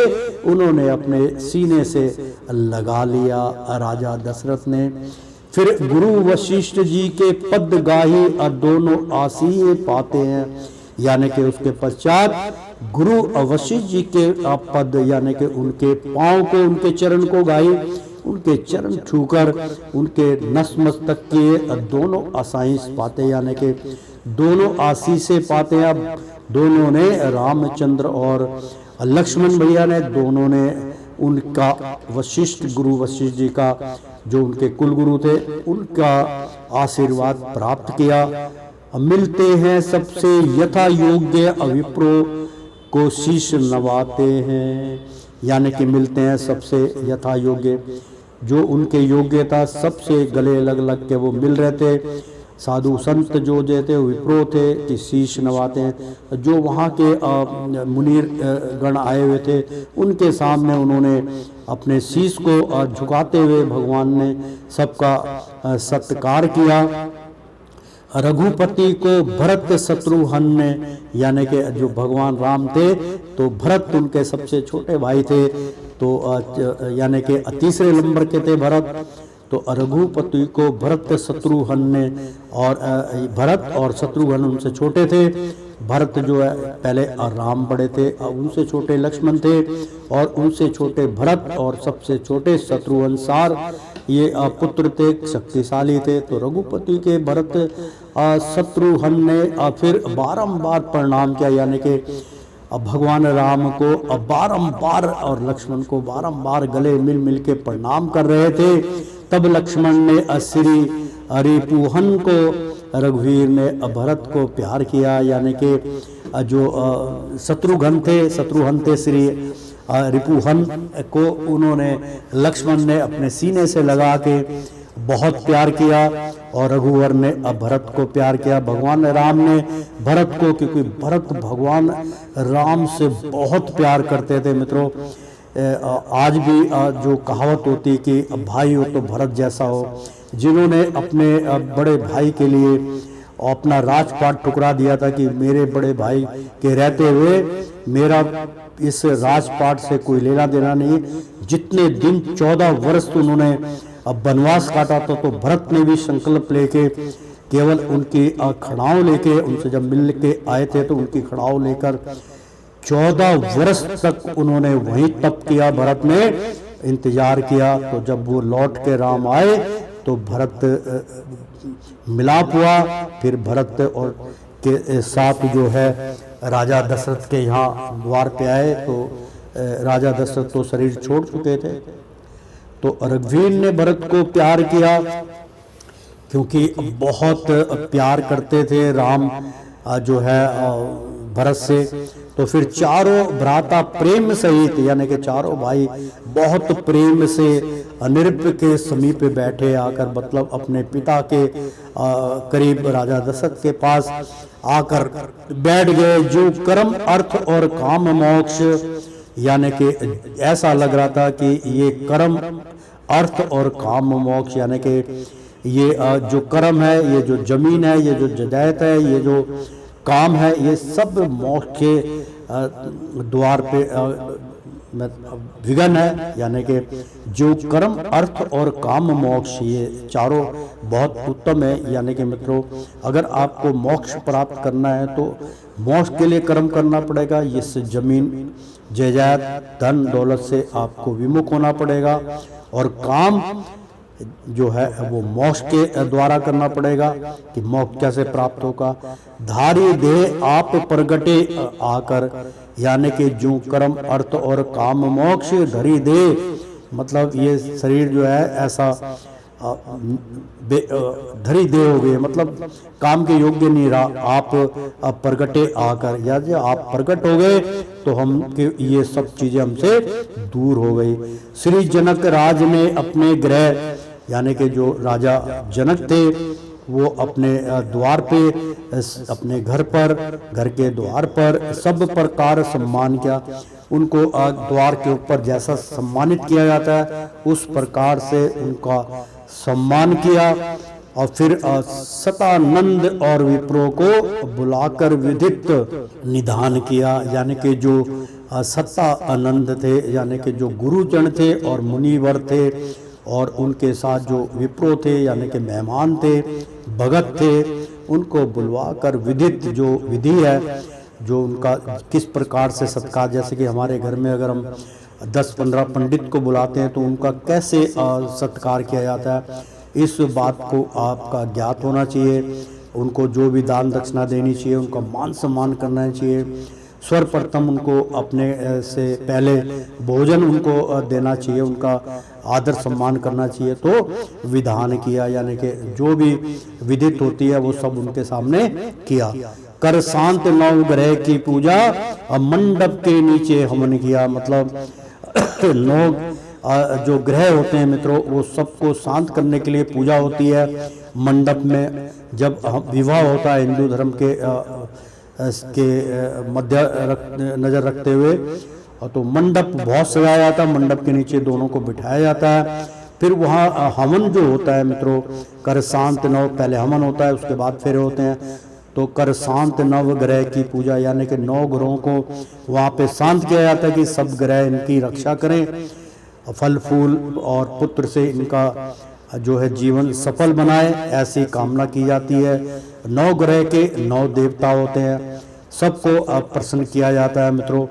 उन्होंने अपने सीने से लगा लिया राजा दशरथ ने। फिर गुरु वशिष्ठ जी के पद गाही और दोनों आसीय पाते हैं, यानी कि उसके पश्चात गुरु वशिष्ठ जी के पद यानी कि उनके पांव को, उनके चरण को गाई, उनके चरण छूकर उनके नस मस्तक के दोनों आशीष पाते, यानी कि दोनों आशीष पाते हैं। अब दोनों ने रामचंद्र और लक्ष्मण भैया ने दोनों ने उनका वशिष्ठ गुरु वशिष्ठ जी का जो उनके कुल गुरु थे उनका आशीर्वाद प्राप्त किया। मिलते हैं सबसे यथा योग्य अविप्रो को शीश नवाते हैं, यानी कि मिलते हैं सबसे यथा योग्य, जो उनके योग्यता सबसे गले लग लग के वो मिल रहे थे। साधु संत जो थे विप्रो थे कि शीश नवाते हैं। जो वहाँ के मुनीर गण आए हुए थे उनके सामने उन्होंने अपने शीश को झुकाते हुए भगवान ने सबका सत्कार किया। रघुपति को भरत शत्रुघ्न ने, यानी कि जो भगवान राम थे तो भरत उनके सबसे छोटे भाई थे, तो यानी कि तीसरे नंबर के थे भरत। तो रघुपति को भरत शत्रुघ्न ने, और भरत और शत्रुघ्न उनसे छोटे थे। भरत जो है पहले राम बड़े थे, उनसे छोटे लक्ष्मण थे, और उनसे छोटे भरत और सबसे छोटे शत्रुघ्न, सार ये पुत्र थे, शक्तिशाली थे। तो रघुपति के भरत शत्रुघ्न ने फिर बारंबार प्रणाम किया, यानी कि भगवान राम को बारंबार और लक्ष्मण को बारंबार गले मिल मिल के प्रणाम कर रहे थे। तब लक्ष्मण ने श्री रिपुहन को, रघुवीर ने भरत को प्यार किया, यानी कि जो शत्रुघ्न थे श्री रिपुहन को उन्होंने लक्ष्मण ने अपने सीने से लगा के बहुत प्यार किया। और रघुवर ने भरत को प्यार किया, भगवान राम ने भरत को, क्योंकि भरत भगवान राम से बहुत प्यार करते थे मित्रों। आज भी जो कहावत होती है कि भाई हो तो भरत जैसा हो, जिन्होंने अपने बड़े भाई के लिए अपना राजपाट ठुकरा दिया था कि मेरे बड़े भाई के रहते हुए मेरा इस राजपाट से कोई लेना देना नहीं। जितने दिन 14 वर्ष उन्होंने वनवास काटा था, तो भरत ने भी संकल्प लेके केवल उनकी खड़ाओं लेके, उनसे जब मिल के आए थे तो उनकी खड़ाओं लेकर 14 वर्ष तक उन्होंने वहीं तप किया, भरत ने इंतजार किया। तो जब वो लौट के राम आए तो भरत मिलाप हुआ। फिर भरत और के साथ जो है राजा दशरथ के यहाँ द्वार पे आए, तो राजा दशरथ तो शरीर छोड़ चुके थे। तो रघुवीर ने भरत को प्यार किया, क्योंकि बहुत प्यार करते थे राम जो है भरत से। तो फिर चारों भ्राता प्रेम सहित, यानी कि चारों भाई बहुत प्रेम से नृप के समीप बैठे आकर, मतलब अपने पिता के करीब राजा दशरथ के पास आकर बैठ गए। जो कर्म अर्थ और काम मोक्ष, यानी कि ऐसा लग रहा था कि ये कर्म अर्थ और काम मोक्ष, यानी कि ये जो कर्म है, ये जो जमीन है, ये जो जायदाद है, ये जो काम है, ये सब मोक्ष के द्वार पे विघन है। यानी कि जो कर्म अर्थ और काम मोक्ष, ये चारों बहुत उत्तम है। यानी कि मित्रों, अगर आपको मोक्ष प्राप्त करना है तो मोक्ष के लिए कर्म करना पड़ेगा। इस जमीन जायदाद धन दौलत से आपको विमुख होना पड़ेगा, और काम जो है वो मोक्ष के द्वारा करना पड़ेगा। कि मोक्ष कैसे प्राप्त होगा? धारी देह आप प्रगटे आकर, यानी कि जो कर्म अर्थ और काम मोक्ष धरी दे, मतलब ये शरीर जो है ऐसा धरी दे हो गए, मतलब काम के योग्य नहीं रहा। आप प्रगटे आकर, या जो आप प्रकट हो गए तो हम ये सब चीजें हमसे दूर हो गई। श्री जनक राज ने अपने गृह, यानी कि जो राजा जनक थे वो अपने द्वार पे, अपने घर पर, घर के द्वार पर सब प्रकार सम्मान किया। उनको द्वार के ऊपर जैसा सम्मानित किया जाता है उस प्रकार से उनका सम्मान किया। और फिर सतानंद और विप्रो को बुलाकर विधित निधान किया, यानी कि जो सत्ता आनंद थे, यानी कि जो गुरुजन थे और मुनिवर थे, और उनके साथ जो विप्रो थे यानी कि मेहमान थे, भगत थे, उनको बुलवाकर विधित जो विधि है, जो उनका किस प्रकार से सत्कार, जैसे कि हमारे घर में अगर हम 10-15 पंडित को बुलाते हैं तो उनका कैसे सत्कार किया जाता है, इस बात को आपका ज्ञात होना चाहिए। उनको जो भी दान दक्षिणा देनी चाहिए, उनका मान सम्मान करना चाहिए। सर्वप्रथम उनको अपने से पहले भोजन उनको देना चाहिए, उनका आदर सम्मान करना चाहिए। तो विधान किया, यानी कि जो भी विधित होती है वो सब उनके सामने किया। कर शांत नवग्रह की पूजा, मंडप के नीचे हवन किया, मतलब 9 जो ग्रह होते हैं मित्रों, वो सबको शांत करने के लिए पूजा होती है मंडप में। जब विवाह होता है हिंदू धर्म के मध्य नजर रखते हुए, तो मंडप बहुत सजाया जाता है, मंडप के नीचे दोनों को बिठाया जाता है। फिर वहाँ हवन जो होता है मित्रों, कर शांत नव, पहले हवन होता है उसके बाद फेरे होते हैं। तो कर शांत नव ग्रह की पूजा, यानी कि 9 ग्रहों को वहाँ पे शांत किया जाता है कि सब ग्रह इनकी रक्षा करें, फल फूल और पुत्र से इनका जो है जीवन सफल बनाए, ऐसी कामना की जाती है। 9 ग्रह के 9 देवता होते हैं, सबको प्रसन्न किया जाता है मित्रों।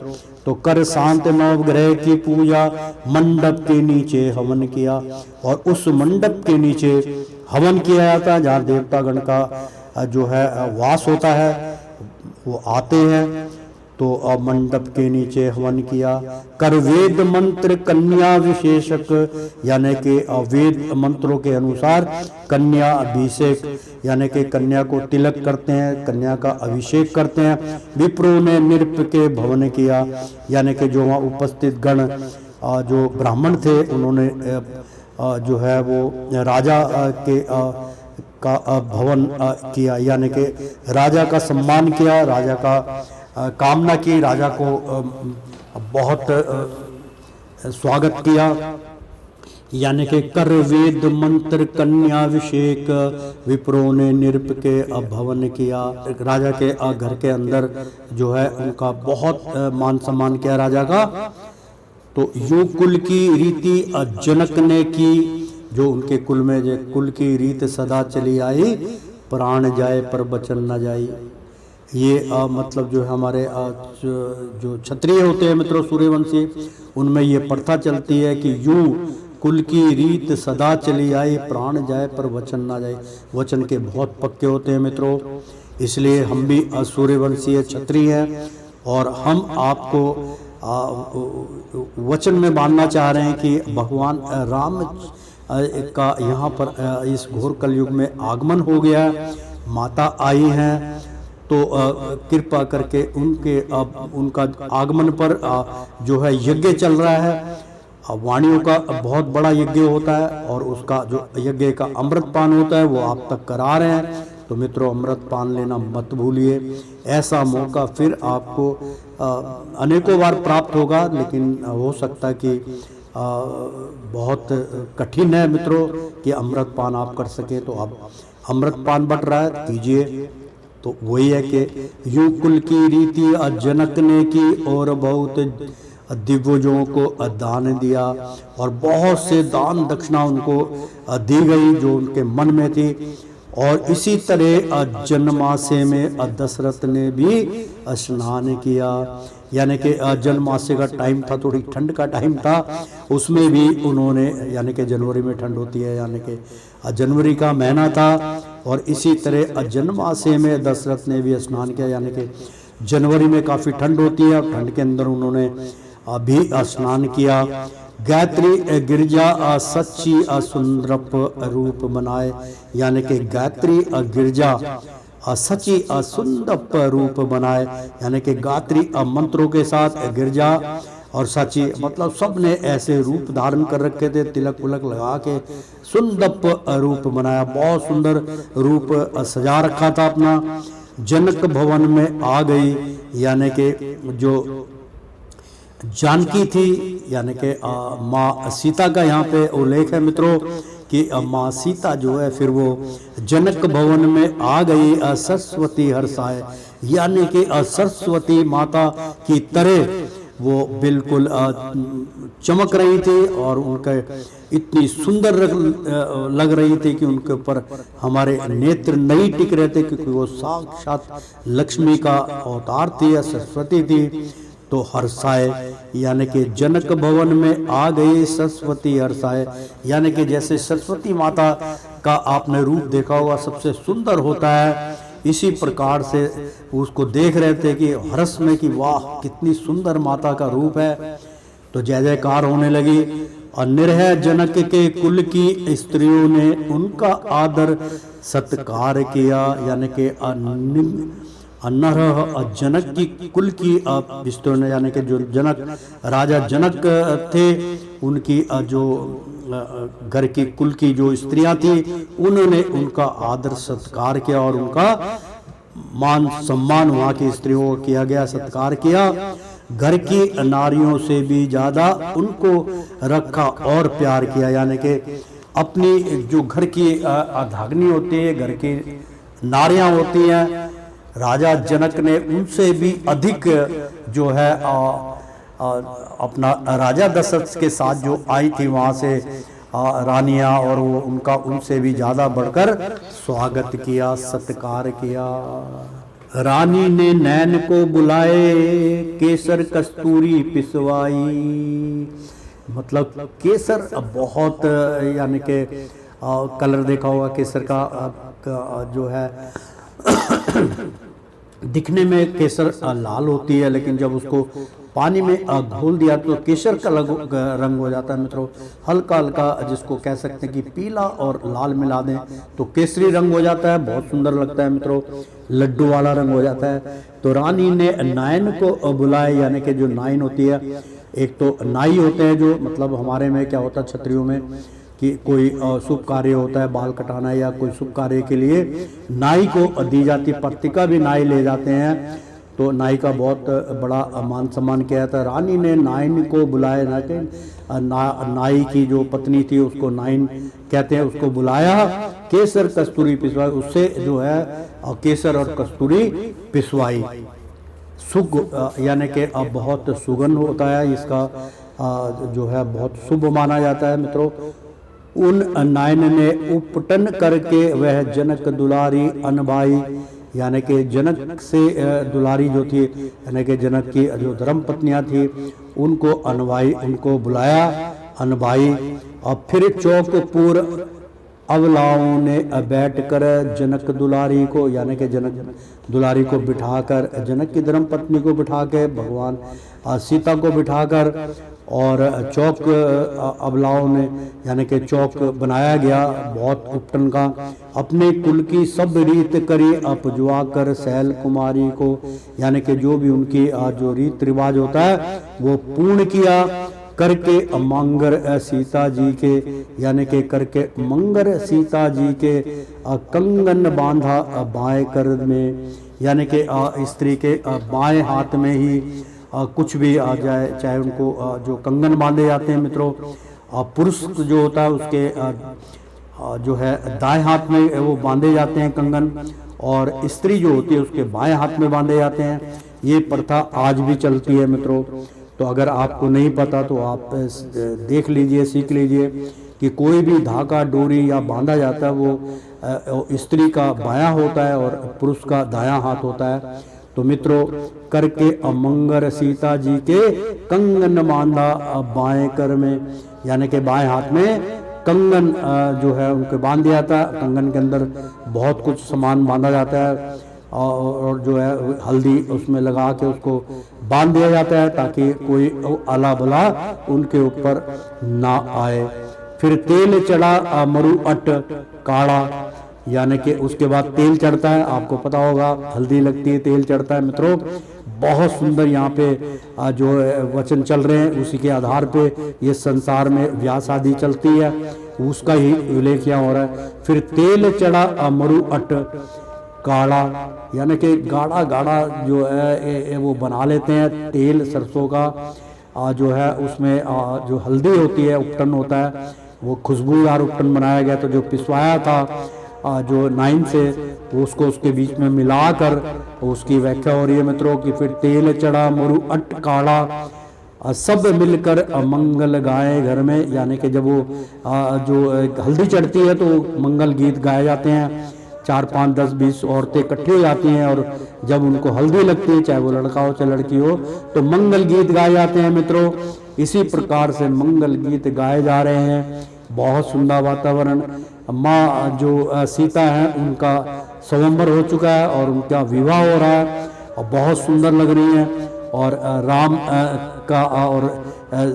तो कर शांत नव ग्रह की पूजा, मंडप के नीचे हवन किया, और उस मंडप के नीचे हवन किया जाता है जहाँ देवतागण का जो है वास होता है, वो आते हैं। तो मंडप के नीचे हवन किया। कर वेद मंत्र कन्या विशेषक, यानी कि वेद मंत्रों के अनुसार कन्या अभिषेक, यानी कि कन्या को तिलक करते हैं, कन्या का अभिषेक करते हैं। विप्रो ने नृप के भवन किया, यानी कि जो वहाँ उपस्थित गण जो ब्राह्मण थे उन्होंने जो है वो राजा के का भवन किया, यानी कि राजा का सम्मान किया, राजा का कामना की, राजा को बहुत स्वागत किया, यानी कि कर वेद मंत्र कन्याभिषेक विप्रो ने नृप के भवन किया। राजा के घर के अंदर जो है उनका बहुत मान सम्मान किया राजा का। तो यो कुल की रीति जनक ने की, जो उनके कुल में जो कुल की रीत सदा चली आई, प्राण जाए पर वचन न जाई। ये मतलब जो है हमारे जो क्षत्रिय होते हैं मित्रों सूर्यवंशी, उनमें ये प्रथा चलती है कि यूं कुल की रीत सदा चली आई, प्राण जाए पर वचन ना जाए। वचन के बहुत पक्के होते हैं मित्रों, इसलिए हम भी सूर्यवंशीय क्षत्रिय हैं और हम आपको वचन में मानना चाह रहे हैं कि भगवान राम का यहाँ पर इस घोर कलयुग में आगमन हो गया, माता आई हैं, तो कृपा करके उनका आगमन पर जो है यज्ञ चल रहा है। वाणियों का बहुत बड़ा यज्ञ होता है और उसका जो यज्ञ का अमृतपान होता है वो आप तक करा रहे हैं। तो मित्रों अमृतपान लेना मत भूलिए, ऐसा मौका फिर आपको अनेकों बार प्राप्त होगा, लेकिन हो सकता है कि बहुत कठिन है मित्रों कि अमृतपान आप कर सके। तो आप अमृतपान बट रहा है कीजिए। तो वही है कि यूं कुल की रीति जनक ने की और बहुत दिग्गजों को दान दिया, और बहुत से दान दक्षिणा उनको दी गई जो उनके मन में थी। और इसी तरह जन्मासे में दशरथ ने भी स्नान किया, यानी कि जन्मासे का टाइम था, थोड़ी ठंड का टाइम था, उसमें भी उन्होंने, यानी कि जनवरी में ठंड होती है, यानी कि जनवरी का महीना था, और इसी तरह जन्मासे में दशरथ ने भी स्नान किया, यानी कि जनवरी में काफ़ी ठंड होती है, ठंड के अंदर उन्होंने भी स्नान किया। गायत्री गिरजा सच्ची सुंदरप रूप बनाए, यानी कि गायत्री गिरजा सच्ची सुंदर रूप बनाए, यानी कि गायत्री मंत्रों के साथ गिरजा और सच्ची मतलब सब ने ऐसे रूप धारण कर रखे थे, तिलक पुलक लगा के सुंदर रूप बनाया, बहुत सुंदर रूप सजा रखा था अपना। जनक भवन में आ गई, यानी कि जो जानकी थी, यानी कि माँ सीता का यहाँ पे उल्लेख है मित्रों कि माँ सीता जो है फिर वो जनक भवन में आ गई, सरस्वती हर्षाए, यानी कि सरस्वती माता की तरह वो बिल्कुल चमक रही थी और उनके इतनी सुंदर लग रही थी कि उनके ऊपर हमारे नेत्र नहीं टिक रहे थे, क्योंकि वो साक्षात लक्ष्मी का अवतार थी या सरस्वती थी। तो हर्षाए, यानी कि जनक भवन में आ गई सरस्वती हर्षाए, यानी कि जैसे सरस्वती माता का आपने रूप देखा होगा सबसे सुंदर होता है, इसी प्रकार से उसको देख रहे थे कि हर्ष में कि वाह कितनी सुंदर माता का रूप है। तो जय जयकार होने लगी, और निरह जनक के कुल की स्त्रियों ने उनका आदर सत्कार किया, यानी कि नरह जनक की कुल की स्त्रियों ने, यानी कि जो जनक राजा जनक थे उनकी जो घर की कुल की जो स्त्रियां थी उन्होंने उनका आदर सत्कार किया और उनका मान सम्मान वहाँ की स्त्रियों को किया गया, सत्कार किया। घर की नारियों से भी ज्यादा उनको रखा और प्यार किया, यानी कि अपनी जो घर की अर्धांगिनी होती है, घर की नारियां होती हैं, राजा जनक ने उनसे भी अधिक जो है अपना राजा दशरथ के साथ जो आई थी वहाँ से रानियां, और वो उनका उनसे भी ज़्यादा बढ़कर स्वागत किया, सत्कार किया। रानी ने नैन को बुलाए, केसर कस्तूरी पिसवाई, मतलब केसर बहुत, यानी कि कलर देखा होगा केसर का जो है दिखने में केसर लाल होती है, लेकिन जब उसको पानी में घोल दिया तो केसर का रंग हो जाता है मित्रों, हल्का हल्का, जिसको कह सकते हैं कि पीला और लाल मिला दें तो केसरी रंग हो जाता है, बहुत सुंदर लगता है मित्रों, लड्डू वाला रंग हो जाता है। तो रानी ने नायन को बुलाए, यानी कि जो नायन होती है, एक तो नाई होते हैं जो मतलब हमारे में क्या होता है क्षत्रियों में, कि कोई शुभ कार्य होता है, बाल कटाना या कोई शुभ कार्य के लिए नाई को दी जाती है। पत्रिका भी नाई ले जाते हैं, तो नाई का बहुत बड़ा मान सम्मान किया जाता है। रानी ने नाइन को बुलाया, नाई की जो पत्नी थी उसको नाइन कहते हैं, उसको बुलाया, केसर कस्तूरी पिसवाई, उससे जो है केसर और कस्तूरी पिसवाई। सुग यानी कि अब बहुत सुगंध होता है इसका, जो है बहुत शुभ माना जाता है मित्रों। उन नायन ने उपटन करके वह जनक दुलारी अनभाई, यानी कि जनक से दुलारी जो थी, यानी कि जनक की जो धर्म पत्नियां थी, उनको अनभाई, उनको बुलाया अनभाई। और फिर चौकपुर अवलाओं ने बैठकर जनक दुलारी को, यानी कि जनक दुलारी को बिठाकर, जनक की धर्म पत्नी को बिठा के, भगवान सीता को बिठाकर, और चौक अबलाओं ने यानी कि चौक बनाया गया बहुत उपटन का। अपने कुल की सब रीत करी अपजुआ कर सैल कुमारी को, यानी कि जो भी उनकी जो रीत रिवाज होता है वो पूर्ण किया करके मंगर सीता जी के, यानी कि करके मंगर सीता जी के कंगन बांधा बाएं कर में, यानी कि स्त्री के बाएं हाथ में ही कुछ भी आ जाए, चाहे उनको जो कंगन बांधे जाते हैं मित्रों, पुरुष जो होता है उसके जो है दाएं हाथ में वो बांधे जाते हैं कंगन, और स्त्री जो होती है उसके बाएं हाथ में बांधे जाते हैं। ये प्रथा आज भी चलती है मित्रों। तो अगर आपको नहीं पता तो आप देख लीजिए, सीख लीजिए कि कोई भी धागा डोरी या बांधा जाता है वो स्त्री का बायां होता है और पुरुष का दायां हाथ होता है। तो मित्रों, करके अमंगर सीता जी के कंगन बांधा बाएं कर में, यानी कि बाएं हाथ में कंगन जो है उनके बांध दिया जाता है। कंगन के अंदर बहुत कुछ सामान बांधा जाता है और जो है हल्दी उसमें लगा के उसको बांध दिया जाता है ताकि कोई आला भला उनके ऊपर ना आए। फिर तेल चढ़ा मरु अट काढ़ा, यानी कि उसके बाद तेल चढ़ता है। आपको पता होगा हल्दी लगती है, तेल चढ़ता है मित्रों। बहुत सुंदर यहाँ पे जो वचन चल रहे हैं उसी के आधार पे ये संसार में ब्याह शादी चलती है, उसका ही उल्लेख यहाँ हो रहा है। फिर तेल चढ़ा मरु अट काढ़ा, यानी कि गाढ़ा गाढ़ा जो है वो बना लेते हैं तेल सरसों का जो है, उसमें जो हल्दी होती है, उपटन होता है, वो खुशबूदार उपटन बनाया गया। तो जो पिसवाया था जो नाइन से, उसको उसके बीच में मिलाकर उसकी व्याख्या हो रही है मित्रों कि फिर तेल चढ़ा मरु अट काढ़ा सब मिलकर मंगल गाए घर में, यानी कि जब वो जो हल्दी चढ़ती है तो मंगल गीत गाए जाते हैं। 4, 5, 10, 20 औरतें इकट्ठी हो जाती हैं और जब उनको हल्दी लगती है, चाहे वो लड़का हो चाहे लड़की हो, तो मंगल गीत गाए जाते हैं मित्रों। इसी प्रकार से मंगल गीत गाए जा रहे हैं। बहुत सुंदर वातावरण। माँ जो सीता है उनका स्वयंवर हो चुका है और उनका विवाह हो रहा है और बहुत सुंदर लग रही है। और राम का और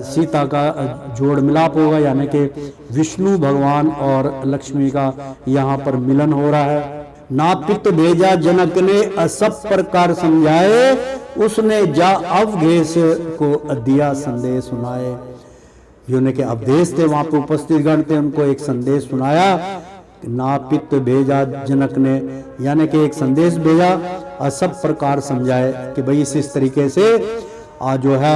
सीता का जोड़ मिलाप होगा, यानी कि विष्णु भगवान और लक्ष्मी का यहाँ पर मिलन हो रहा है। नापित भेजा जनक ने सब प्रकार समझाए, उसने जा अवघेष को दिया संदेश सुनाए। यानी कि अवधेश थे वहां पर उपस्थित गण थे, उनको एक संदेश सुनाया। नापित भेजा जनक ने, यानी कि एक संदेश भेजा, सब प्रकार समझाए कि भाई इस तरीके से जो है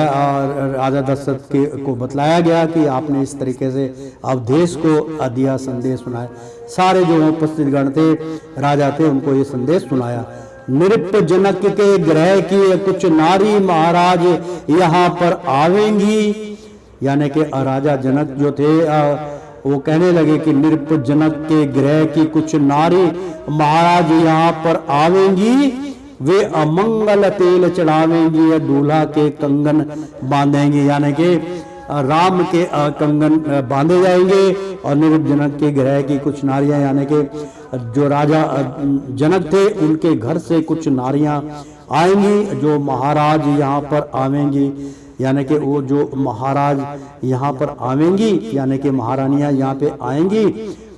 राजा दशरथ को बतलाया गया कि आपने इस तरीके से अवधेश को दिया संदेश सुनाया। सारे जो उपस्थित गण थे, राजा थे, उनको ये संदेश सुनाया। नृप जनक के ग्रह की कुछ नारी महाराज यहाँ पर आवेंगी, यानी कि राजा जनक जो थे वो कहने लगे कि नृप जनक के ग्रह की कुछ नारी महाराज यहाँ पर आवेंगी, वे अमंगल तेल चढ़ावेंगी या दूल्हा के कंगन बांधेंगी, यानी कि राम के कंगन बांधे जाएंगे और नृप जनक के ग्रह की कुछ नारियां, यानी कि जो राजा जनक थे उनके घर से कुछ नारियां आएंगी जो महाराज यहाँ पर आवेंगी, यानी कि वो जो महाराज यहाँ पर आवेंगी, यानी कि महारानियां यहाँ पे आएंगी,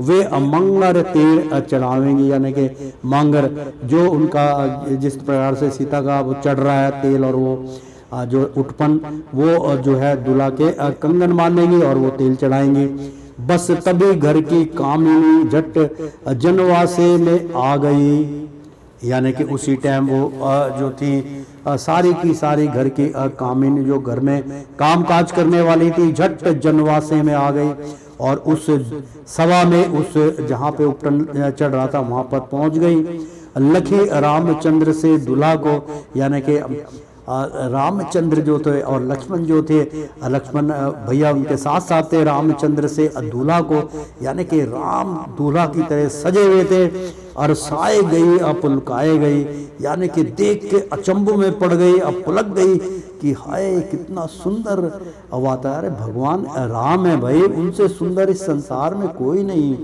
वे मंगर तेल चढ़ावेंगी, यानी कि मंगर जो उनका जिस प्रकार से सीता का वो चढ़ रहा है तेल और वो जो उत्पन्न वो जो है दूल्हा के कंगन बांधेंगी और वो तेल चढ़ाएंगी। बस तभी घर की कामिनी झट जनवासे में आ गई। यानी कि उसी टाइम वो जो थी सारी की सारी घर की कामिनी जो घर में काम काज करने वाली थी झट जनवासे में आ गई और उस सभा में उस जहाँ पे उपटन चढ़ रहा था वहाँ पर पहुँच गई। लखी रामचंद्र से दूल्हा को, यानी कि रामचंद्र जो थे और लक्ष्मण जो थे, लक्ष्मण भैया उनके साथ साथ थे, रामचंद्र से दूल्हा को, यानी कि राम दूल्हा की तरह सजे हुए थे और साए गई और पुलकाए गई, यानी कि देख के अचंभों में पड़ गई और पुलक गई कि हाय कितना सुंदर अवतार। अरे भगवान राम है भाई, उनसे सुंदर इस संसार में कोई नहीं।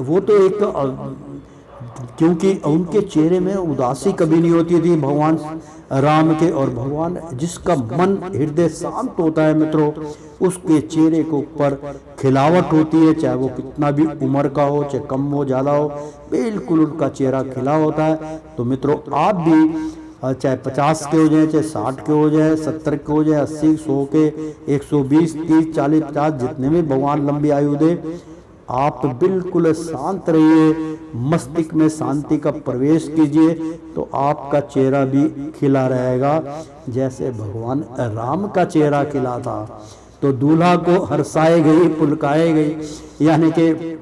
वो तो एक क्योंकि उनके चेहरे में उदासी कभी नहीं होती थी भगवान राम के, और भगवान जिसका मन हृदय शांत होता है मित्रों, उसके चेहरे के ऊपर खिलावट होती है, चाहे वो कितना भी उम्र का हो, चाहे कम हो ज़्यादा हो, बिल्कुल उनका चेहरा खिला होता है। तो मित्रों आप भी चाहे 50 के हो जाए, चाहे 60 के हो जाए, 70 के हो जाए, 80, 100 के, 120, 30, 40, 50, जितने में भगवान लंबी आयु दे, आप बिल्कुल शांत रहिए, मस्तिष्क में शांति का प्रवेश कीजिए, तो आपका चेहरा भी खिला रहेगा जैसे भगवान राम का चेहरा खिला था। तो दूल्हा को हर्षाए गई, पुलकाए गई, यानी कि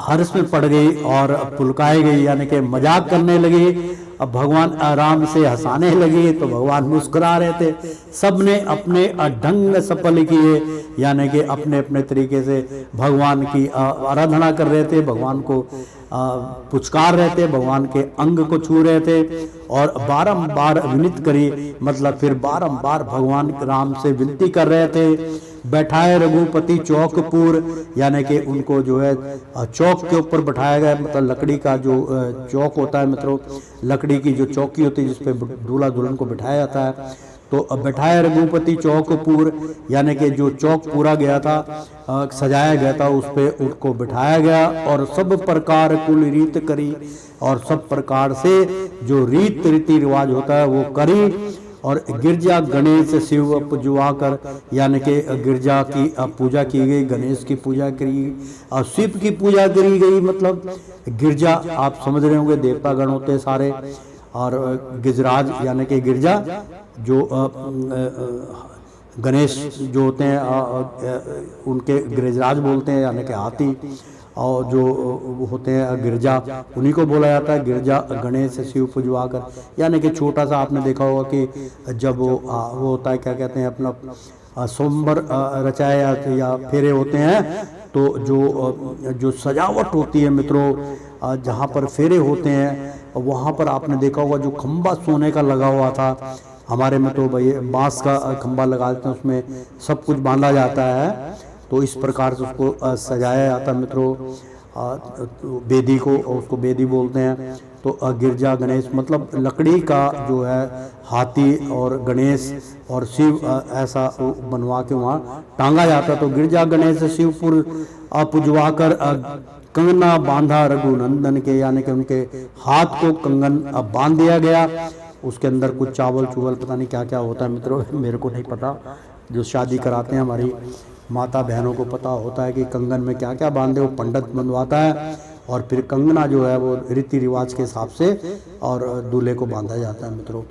हर्ष में पड़ गई और पुलकाए गई, यानी कि मजाक करने लगी। अब भगवान राम से हंसाने लगी तो भगवान मुस्कुरा रहे थे। सबने अपने ढंग सफल किए, यानी कि अपने अपने तरीके से भगवान की आराधना कर रहे थे, भगवान को पुचकार रहे थे, भगवान के अंग को छू रहे थे और बारंबार विनित करी, मतलब फिर बारंबार भगवान राम से विनती कर रहे थे। बैठाए रघुपति चौकपुर, यानी कि उनको जो है चौक के ऊपर बैठाया गया, मतलब लकड़ी का जो चौक होता है मित्रों, लकड़ी की जो चौकी होती है जिसपे दूल्हा दुल्हन को बिठाया जाता है, तो अब बैठाए रघुपति चौकपुर, यानी कि जो चौक पूरा गया था, सजाया गया था, उस पे उनको बिठाया गया और सब प्रकार कुल रीत करी, और सब प्रकार से जो रीति रिवाज होता है वो करी। और गिरजा गणेश शिव पूजवा कर, यानी कि गिरजा की पूजा की गई, गणेश की पूजा करी और शिव की पूजा करी गई। मतलब गिरजा आप समझ रहे होंगे, देवता गण होते सारे, और गिजराज यानी कि गिरजा जो गणेश जो होते हैं उनके गिरिजराज बोलते हैं, यानी कि हाथी, और जो होते हैं गिरजा उन्हीं को बोला जाता है गिरजा गणेश शिव पूजवा कर। यानी कि छोटा सा आपने देखा होगा कि जब वो होता है, क्या कहते हैं, अपना सोमवार रचाया या फेरे होते हैं, तो जो सजावट होती है मित्रों, जहाँ पर फेरे होते हैं वहाँ पर आपने देखा होगा जो खंबा सोने का लगा हुआ था, हमारे में तो भाई बांस का खंबा लगा देते हैं, उसमें सब कुछ बांधा जाता है, तो इस प्रकार से उसको सजाया जाता है मित्रों, बेदी को, उसको बेदी बोलते हैं। तो गिरजा गणेश मतलब लकड़ी का जो है हाथी और गणेश और शिव ऐसा बनवा के वहाँ टांगा जाता है। तो गिरजा गणेश शिवपुर पूजवा कर कंगना बांधा रघुनंदन के, यानी कि उनके हाथ को कंगन बांध दिया गया, उसके अंदर कुछ चावल चुवल पता नहीं क्या क्या होता है मित्रों, मेरे को नहीं पता, जो शादी कराते हैं हमारी माता बहनों को पता होता है कि कंगन में क्या क्या बांधे, वो पंडित बंधवाता है और फिर कंगना जो है वो रीति रिवाज के हिसाब से और दूल्हे को बांधा जाता है मित्रों।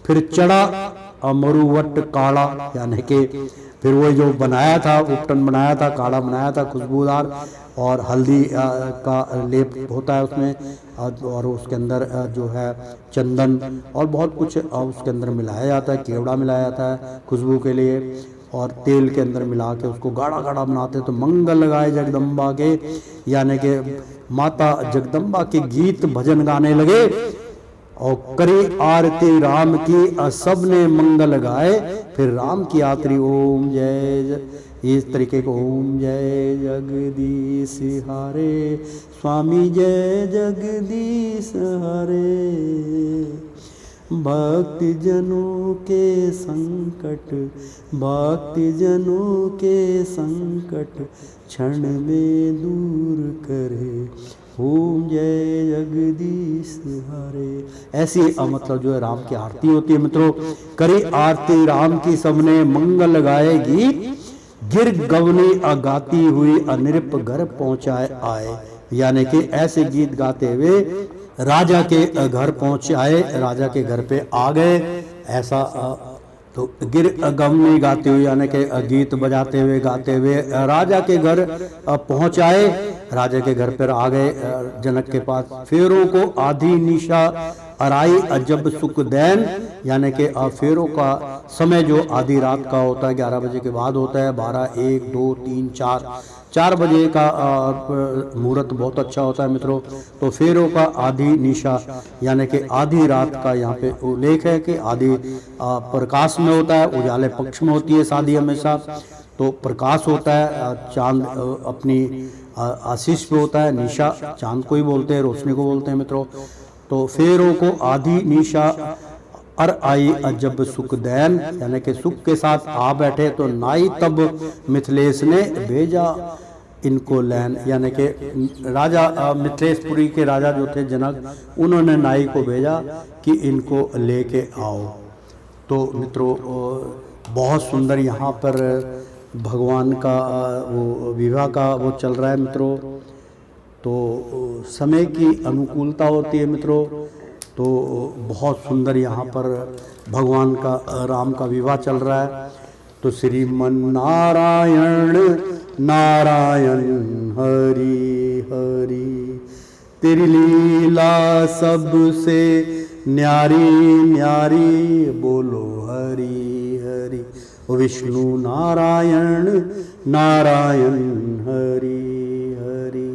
फिर चढ़ा मरुवट काढ़ा, यानी कि फिर वो जो बनाया था, उपटन बनाया था, काढ़ा बनाया था खुशबूदार, और हल्दी का लेप होता है उसमें, और उसके अंदर जो है चंदन और बहुत कुछ उसके अंदर मिलाया जाता है, केवड़ा मिलाया जाता है खुशबू के लिए, और तेल के अंदर मिला के उसको गाढ़ा गाढ़ा बनाते हैं। तो मंगल लगाए जगदम्बा के, यानी कि माता जगदम्बा के गीत भजन गाने लगे और करी आरती राम की, सब ने मंगल गाए, फिर राम की आरती ओम जय, इस तरीके को ओम जय जगदीश हरे स्वामी जय जगदीश हरे, भक्ति जनों के संकट, भक्ति जनों के संकट क्षण में दूर करे, ओम जय जगदीश हरे। ऐसी मतलब जो है राम की आरती होती है मित्रों। करी आरती राम की सबने मंगल गाए गीत गिर गवनी गाती हुई अनृप घर पहुंचाए आए, यानी कि ऐसे गीत गाते हुए राजा के घर पहुंच आए, राजा के घर पे आ गए। ऐसा तो गिर गवनी गाते हुए यानी कि गीत बजाते हुए गाते हुए राजा के घर पहुंच आए, राजा के घर पर आ गए जनक के पास। फेरों को आधी निशा अराई अजब सुख दैन, यानी कि फेरों का समय जो आधी रात का होता है, 11 बजे के बाद होता है, 12, 1, 2, 3, 4 बजे का मुहूर्त बहुत अच्छा होता है मित्रों। तो फेरों का आधी निशा यानी कि आधी रात का यहाँ पे उल्लेख है कि आधी प्रकाश में होता है, उजाले पक्ष में होती है शादी हमेशा, तो प्रकाश होता है, चांद अपनी आशीष पे होता है, निशा चांद को ही बोलते हैं, रोशनी को बोलते हैं मित्रों। तो फेरों को आधी निशा अर आई अजब सुख दैन, यानी कि सुख के साथ आ बैठे तो नाई तब मिथिलेश ने भेजा इनको लैन, यानी कि राजा मिथिलेशपुरी के राजा जो थे जनक, उन्होंने नाई को भेजा कि इनको लेके आओ। तो मित्रों बहुत सुंदर यहाँ पर भगवान का वो विवाह का वो चल रहा है मित्रों। तो समय की अनुकूलता होती है मित्रों, तो बहुत सुंदर यहाँ पर भगवान का राम का विवाह चल रहा है। तो श्रीमन नारायण नारायण हरि हरि, तेरी लीला सबसे न्यारी न्यारी, बोलो हरि हरि। विष्णु नारायण नारायण हरि हरि।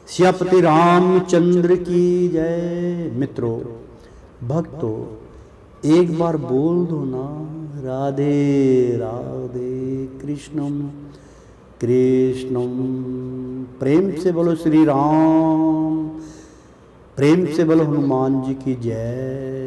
सियापति रामचंद्र की जय। मित्रों भक्तों एक बार बोल दो ना, राधे राधे कृष्णम कृष्णम। प्रेम से बोलो श्री राम, प्रेम से बोलो हनुमान जी की जय।